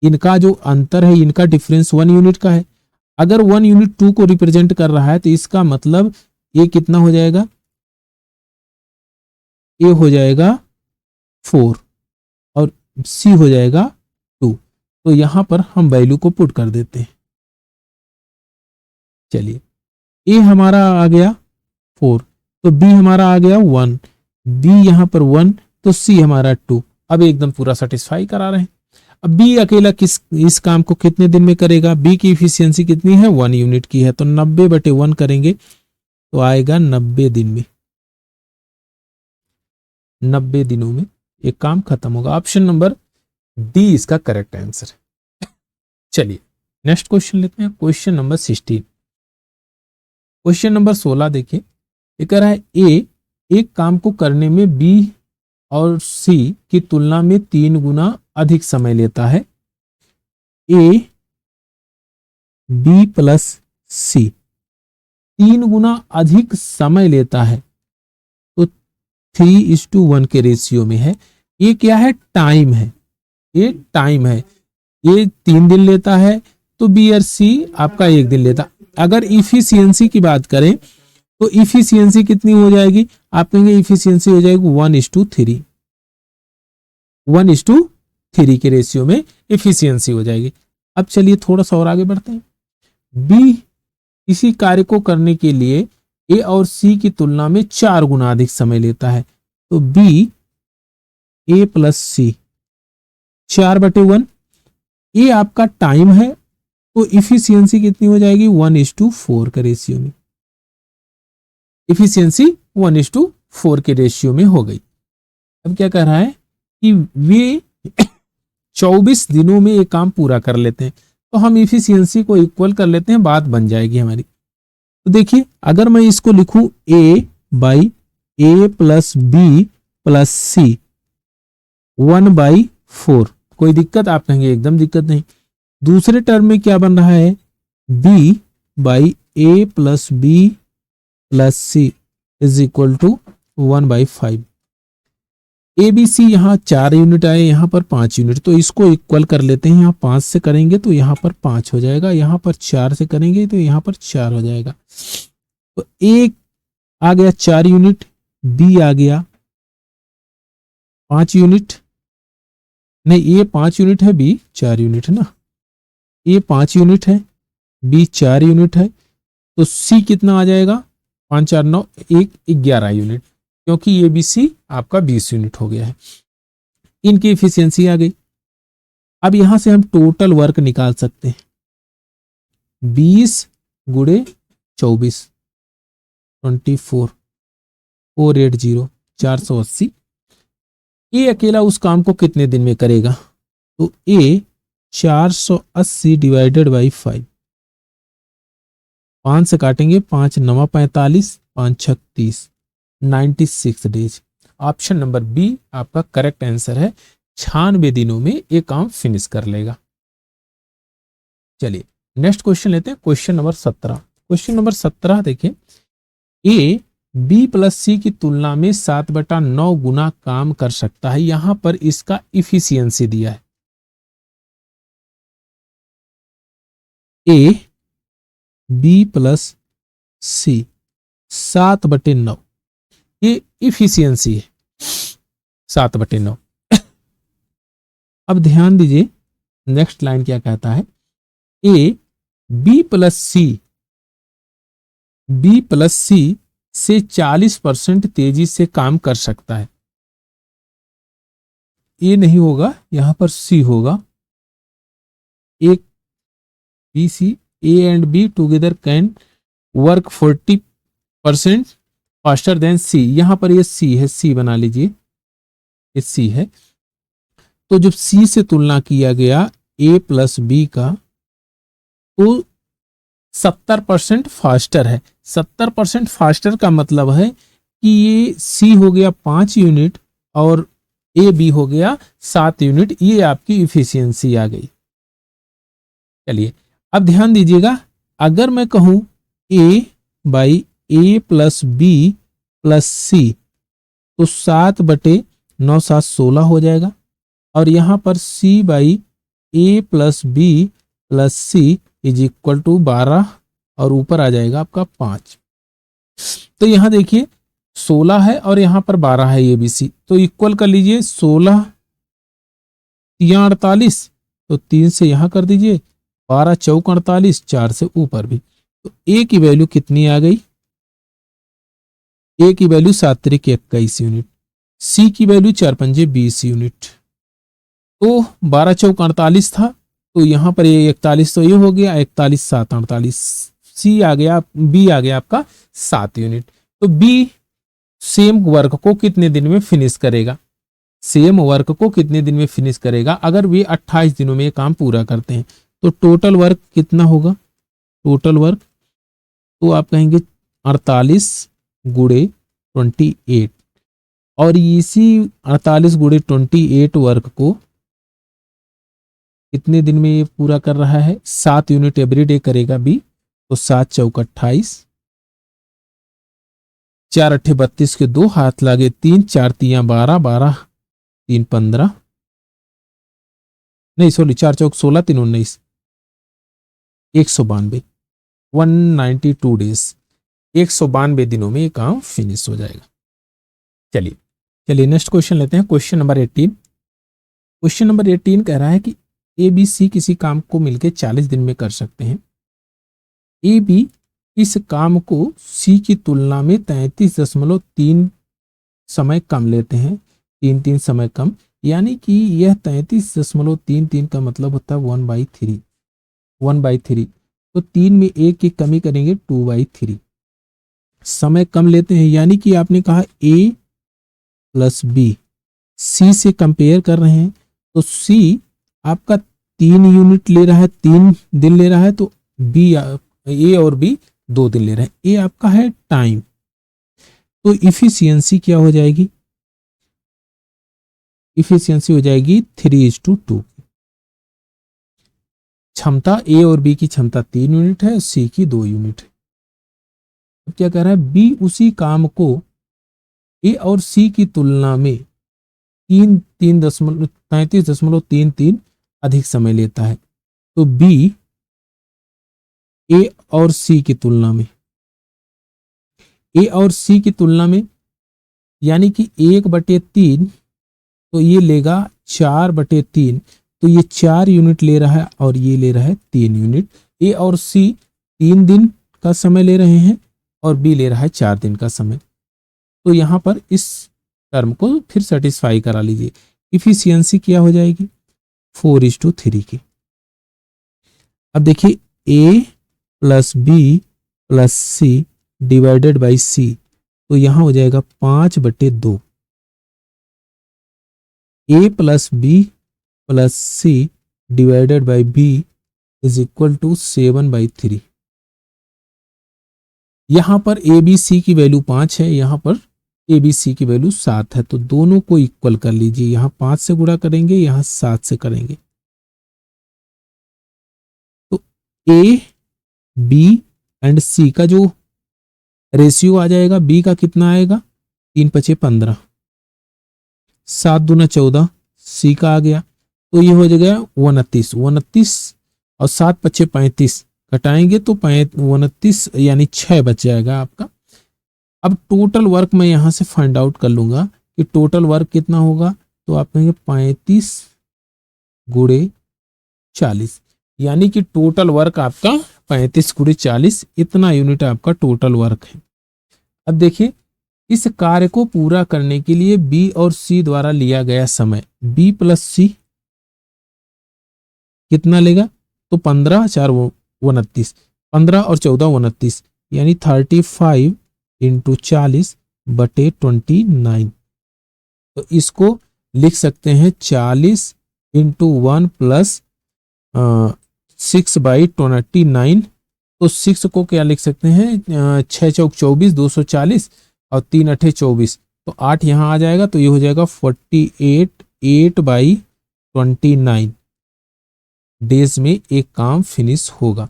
इनका जो अंतर है, इनका डिफरेंस 1 यूनिट का है। अगर 1 यूनिट 2 को रिप्रेजेंट कर रहा है तो इसका मतलब ये कितना हो जाएगा, ए हो जाएगा 4 और सी हो जाएगा 2। तो यहां पर हम वैल्यू को पुट कर देते हैं। चलिए ए हमारा आ गया 4, तो बी हमारा आ गया 1, बी यहां पर 1, तो सी हमारा 2। अब एकदम पूरा सेटिस्फाई करा रहे हैं। अब बी अकेला इस काम को कितने दिन में करेगा, बी की इफिशियंसी कितनी है, 1 यूनिट की है, तो 90/1 करेंगे तो आएगा 90 दिन में, 90 दिनों में एक काम खत्म होगा। ऑप्शन नंबर डी इसका करेक्ट आंसर है। चलिए नेक्स्ट क्वेश्चन लेते हैं, क्वेश्चन नंबर 16। क्वेश्चन नंबर 16 देखिए, ये कह रहा है ए एक काम को करने में बी और सी की तुलना में 3 गुना अधिक समय लेता है। ए बी प्लस सी 3 गुना अधिक समय लेता है, तो 3:1 के रेशियो में है। ये क्या है, टाइम है, ये टाइम है। ए 3 दिन लेता है तो बी और सी आपका 1 दिन लेता। अगर इफिशियंसी की बात करें तो इफिशियंसी कितनी हो जाएगी, आप कहेंगे इफिशियंसी हो जाएगी 1:3, 1:3 के रेशियो में इफिशियंसी हो जाएगी। अब चलिए थोड़ा सा और आगे बढ़ते हैं। बी किसी कार्य को करने के लिए ए और सी की तुलना में 4 गुना अधिक समय लेता है, तो बी ए प्लस सी 4/1। ए आपका टाइम है तो इफिशियंसी कितनी हो जाएगी 1:4 के रेशियो में, इफिशियंसी 1:4 के रेशियो में हो गई। अब क्या कह रहा है कि वे 24 दिनों में ये काम पूरा कर लेते हैं, तो हम इफिशियंसी को इक्वल कर लेते हैं, बात बन जाएगी हमारी। तो देखिए अगर मैं इसको लिखूं a by A plus B plus C 1/4, कोई दिक्कत, आप कहेंगे एकदम दिक्कत नहीं। दूसरे टर्म में क्या बन रहा है b by A plus B plus C is equal to 1/5। A B C यहाँ 4 यूनिट आए, यहाँ पर 5 यूनिट, तो इसको इक्वल कर लेते हैं। यहाँ 5 से करेंगे तो यहाँ पर 5 हो जाएगा, यहाँ पर 4 से करेंगे तो यहाँ पर 4 हो जाएगा। तो ए आ गया 4 यूनिट, बी आ गया 5 यूनिट, नहीं ए 5 यूनिट है, बी 4 यूनिट है ना, ए 5 यूनिट है, बी 4 यूनिट है, तो सी कितना आ जाएगा 5 4 9 1 11 यूनिट, क्योंकि ये बी सी आपका 20 यूनिट हो गया है। इनकी इफिशियंसी आ गई। अब यहां से हम टोटल वर्क निकाल सकते हैं, 20 गुणे 24 24 480 480। ए अकेला उस काम को कितने दिन में करेगा, तो ए 480 डिवाइडेड बाई 5, 5 से काटेंगे 5 9 45 5 36 96 डेज। ऑप्शन नंबर बी आपका करेक्ट आंसर है, 96 दिनों में ये काम फिनिश कर लेगा। चलिए नेक्स्ट क्वेश्चन लेते हैं, क्वेश्चन नंबर 17। क्वेश्चन नंबर 17 देखिए, ए बी प्लस सी की तुलना में 7/9 गुना काम कर सकता है, यहां पर इसका इफिशियंसी दिया है। ए बी प्लस सी 7/9, ये इफिशियंसी है 7/9। अब ध्यान दीजिए नेक्स्ट लाइन क्या कहता है, ए बी प्लस सी से 40% तेजी से काम कर सकता है। ए नहीं होगा, यहां पर सी होगा। एक B C, A and B together can work 40% faster than C, यहां पर ये सी है, सी बना लीजिए, ये सी है। तो जब सी से तुलना किया गया ए प्लस बी का, तो 70% फास्टर है। 70% फास्टर का मतलब है कि ये सी हो गया 5 यूनिट और ए बी हो गया 7 यूनिट, ये आपकी इफिशियंसी आ गई। चलिए अब ध्यान दीजिएगा, अगर मैं कहूं A by A plus B plus C, तो 7/9 7 16 हो जाएगा, और यहां पर C by A plus B plus C is equal to 12, और ऊपर आ जाएगा आपका 5। तो यहां देखिए 16 है और यहां पर 12 है ए बी सी, तो इक्वल कर लीजिए, 16 या 48, तो 3 से यहां कर दीजिए, 12 चौक 48, 4 से ऊपर भी। तो ए की वैल्यू कितनी आ गई, ए की वैल्यू 7 त्रिक 21 यूनिट, सी की वैल्यू 4 पंजे 20 यूनिट। तो 12 चौक 48 था, तो यहां पर ये 41, तो ये हो गया 41 7 48, सी आ गया, बी आ गया आपका 7 यूनिट। तो बी सेम वर्क को कितने दिन में फिनिश करेगा, सेम वर्क को कितने दिन में फिनिश करेगा, अगर वे 28 दिनों में काम पूरा करते हैं, तो टोटल वर्क कितना होगा, टोटल वर्क तो आप कहेंगे 48 गुणे 28, और इसी 48 गुणे 28 वर्क को कितने दिन में ये पूरा कर रहा है, 7 यूनिट एवरी डे करेगा बी, तो 7 चौक 28, 4 अट्ठे 32 के 2 हाथ लागे 3, 4 तियां 12, 12 3 15, नहीं सॉरी, 4 चौक 16, 3 19, 192, 192 डेज, 192 दिनों में ये काम फिनिश हो जाएगा। चलिए चलिए नेक्स्ट क्वेश्चन लेते हैं, क्वेश्चन नंबर 18। क्वेश्चन नंबर 18 कह रहा है कि ए बी सी किसी काम को मिलकर 40 दिन में कर सकते हैं। ए बी इस काम को सी की तुलना में 33.3 समय कम लेते हैं, 3 समय कम, यानी कि यह 33.33 का मतलब होता है 1/3, 1/3। तो 3 में 1 की कमी करेंगे 2/3, समय कम लेते हैं, यानी कि आपने कहा ए प्लस बी सी से कंपेयर कर रहे हैं, तो सी आपका 3 यूनिट ले रहा है, 3 दिन ले रहा है, तो बी ए और बी 2 दिन ले रहे हैं। ए आपका है टाइम, तो इफिशियंसी क्या हो जाएगी, इफिशियंसी हो जाएगी 3:2। क्षमता ए और बी की क्षमता 3 यूनिट है, सी की 2 यूनिट है। अब क्या कह रहा है, बी उसी काम को ए और सी की तुलना में 33.33 अधिक समय लेता है। तो बी ए और सी की तुलना में, ए और सी की तुलना में, यानी कि 1/3, तो ये लेगा 4/3, तो ये 4 यूनिट ले रहा है और ये ले रहा है 3 यूनिट। ए और सी 3 दिन का समय ले रहे हैं और बी ले रहा है 4 दिन का समय। तो यहां पर इस टर्म को फिर सेटिस्फाई करा लीजिए। इफिशियंसी क्या हो जाएगी 4:3 की। अब देखिए A plus B plus C divided by C, तो यहां हो जाएगा 5/2। A plus B plus C divided by B is equal to 7/3। यहां पर ए बी सी की वैल्यू 5 है, यहां पर ए बी सी की वैल्यू 7 है, तो दोनों को इक्वल कर लीजिए। यहां 5 से गुणा करेंगे, यहां 7 से करेंगे, तो ए बी एंड सी का जो रेशियो आ जाएगा, बी का कितना आएगा 3×5 = 15, 7×2 = 14, सी का आ गया, तो ये हो जाएगा 29, 29 और 7×5 = 35, घटाएंगे तो 29 यानी 6 बच जाएगा आपका। अब टोटल वर्क मैं यहां से फाइंड आउट कर लूंगा कि टोटल वर्क कितना होगा, तो आप कहेंगे 35 × 40, यानी कि टोटल वर्क आपका 35 × 40, इतना यूनिट आपका टोटल वर्क है। अब देखिए इस कार्य को पूरा करने के लिए बी और सी द्वारा लिया गया समय, बी प्लस सी कितना लेगा, तो 15 4 29, 15 और 14 29, यानी 35 × 40/29। तो इसको लिख सकते हैं 40 × 1 + 6/29। तो 6 को क्या लिख सकते हैं, 6 चौक 24, 240 और 3 8 24, तो 8 यहाँ आ जाएगा, तो ये हो जाएगा 48 8/29 डेज में एक काम फिनिश होगा।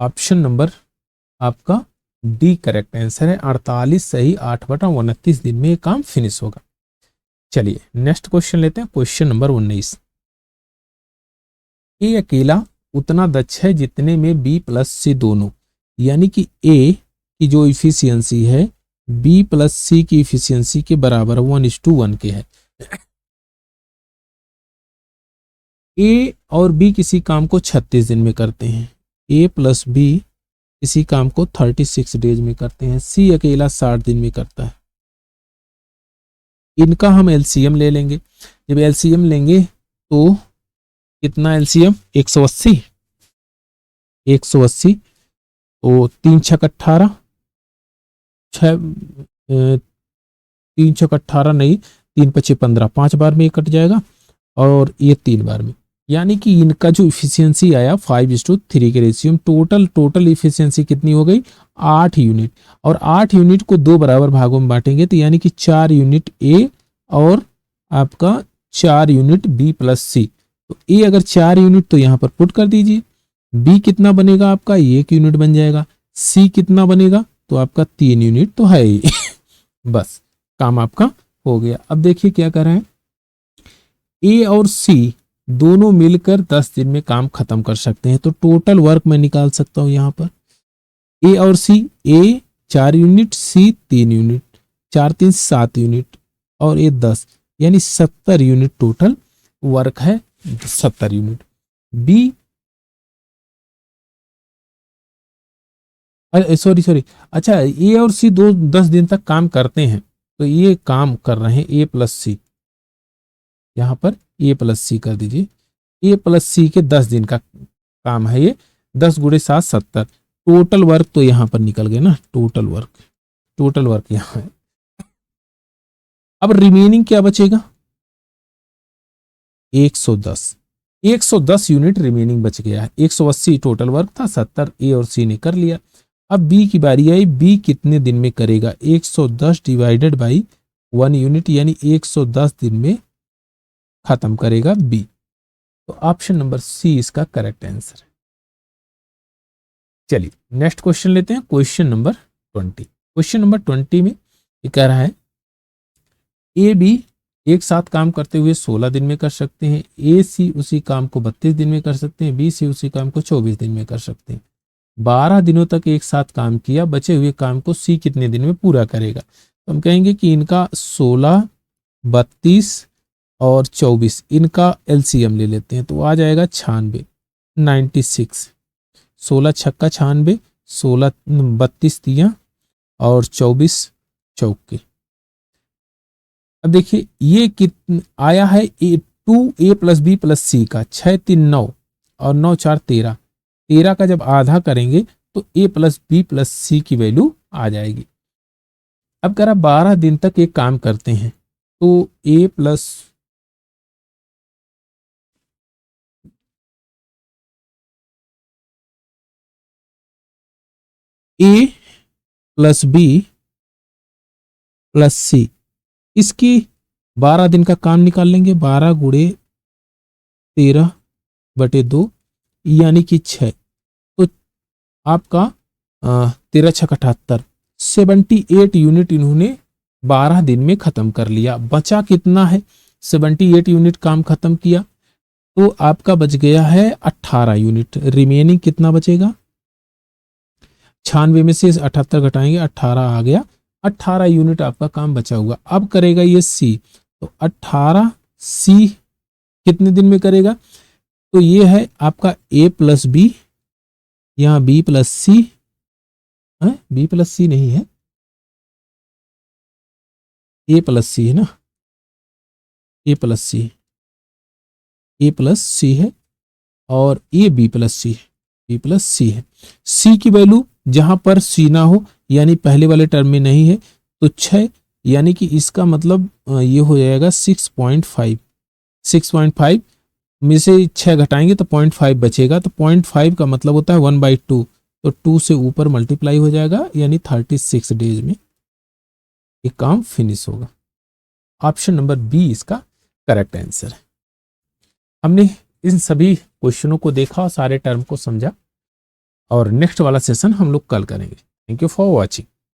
ऑप्शन नंबर आपका डी करेक्ट आंसर है, 48 सही, 8/29 दिन में एक काम फिनिश होगा। चलिए नेक्स्ट क्वेश्चन लेते हैं, क्वेश्चन नंबर 19। ए अकेला उतना दक्ष है जितने में बी प्लस सी दोनों, यानी कि ए की जो इफिशियंसी है बी प्लस सी की इफिशियंसी के बराबर 1:1 के है। ए और बी किसी काम को 36 दिन में करते हैं, ए प्लस बी किसी काम को 36 डेज में करते हैं, सी अकेला 60 दिन में करता है। इनका हम एलसीएम ले लेंगे। जब एलसीएम लेंगे तो कितना एलसीएम 180, 180, तो 3 × 6 = 18, 3 × 6 = 18 नहीं, 3 × 5 = 15, 5 बार में ये कट जाएगा और ये 3 बार में, यानी कि इनका जो इफिशियंसी आया 5:3 के रेशियो में। टोटल इफिशियंसी कितनी हो गई 8 यूनिट, और 8 यूनिट को 2 बराबर भागों में बांटेंगे, तो यानी कि 4 यूनिट ए और आपका 4 यूनिट बी प्लस सी। तो ए अगर 4 यूनिट तो यहाँ पर पुट कर दीजिए, बी कितना बनेगा आपका 1 यूनिट बन जाएगा, सी कितना बनेगा तो आपका 3 यूनिट तो है ही बस काम आपका हो गया। अब देखिए क्या कर रहे हैं, ए और सी दोनों मिलकर 10 दिन में काम खत्म कर सकते हैं। तो टोटल वर्क मैं निकाल सकता हूं यहां पर, ए और सी, A 4 unit, C 3 unit, 4 3 7 unit और ए 10, यानी 70 यूनिट टोटल वर्क है, 70 यूनिट। बी, सॉरी, अच्छा ए और सी 10 दिन तक काम करते हैं, तो ये काम कर रहे हैं ए प्लस सी, यहां पर ए प्लस सी कर दीजिए, ए प्लस सी के 10 दिन का काम है ये, 10 गुणे 7 70, टोटल वर्क तो यहां पर निकल गए ना, टोटल वर्क यहां है। अब रिमेनिंग क्या बचेगा, 110 यूनिट रिमेनिंग बच गया है। 180 टोटल वर्क था, 70 ए और सी ने कर लिया। अब बी की बारी आई, बी कितने दिन में करेगा, 110 डिवाइडेड बाई 1 यूनिट, यानी 110 दिन में खत्म करेगा बी। तो ऑप्शन नंबर सी इसका करेक्ट आंसर है। चलिए नेक्स्ट क्वेश्चन लेते हैं, क्वेश्चन नंबर 20। क्वेश्चन नंबर 20 में ये कह रहा है ए बी एक साथ काम करते हुए 16 दिन में कर सकते हैं, ए सी उसी काम को 32 दिन में कर सकते हैं, बी सी उसी काम को 24 दिन में कर सकते हैं। 12 दिनों तक एक साथ काम किया, बचे हुए काम को सी कितने दिन में पूरा करेगा। तो हम कहेंगे कि इनका 16, 32 और 24, इनका एलसीएम ले लेते हैं, तो आ जाएगा 96, 96, 16 छक्का 96, 16 32 तियां और 24 चौके। अब देखिए ये कितना आया है, 2a प्लस बी प्लस सी का, 6 3 9 और 9 4 13, 13 का जब आधा करेंगे तो a प्लस बी प्लस सी की वैल्यू आ जाएगी। अब कह रहा 12 दिन तक एक काम करते हैं, तो a प्लस बी प्लस सी, इसकी 12 दिन का काम निकाल लेंगे, 12 गुणे 13 बटे 2 यानी कि 6, तो आपका 13 6 78, 78 यूनिट इन्होंने 12 दिन में खत्म कर लिया। बचा कितना है, 78 यूनिट काम खत्म किया, तो आपका बच गया है 18 यूनिट। रिमेनिंग कितना बचेगा, 96 में से 78 घटाएंगे, 18 आ गया, 18 यूनिट आपका काम बचा हुआ। अब करेगा ये सी, तो 18 सी कितने दिन में करेगा, तो ये है आपका ए प्लस बी, यहां बी प्लस सी, बी प्लस सी नहीं है, ए प्लस सी है ना, ए प्लस सी, ए प्लस सी है और ये बी प्लस सी है, बी प्लस सी है। सी की वैल्यू जहां पर सी ना हो, यानी पहले वाले टर्म में नहीं है, तो 6, यानी कि इसका मतलब ये हो जाएगा 6.5, 6.5 में से 6 घटाएंगे तो 0.5 बचेगा, तो 0.5 का मतलब होता है 1/2, तो 2 से ऊपर मल्टीप्लाई हो जाएगा, यानी 36 डेज में ये काम फिनिश होगा। ऑप्शन नंबर बी इसका करेक्ट आंसर है। हमने इन सभी क्वेश्चनों को देखा और सारे टर्म को समझा, और नेक्स्ट वाला सेशन हम लोग कल करेंगे। Thank you for watching.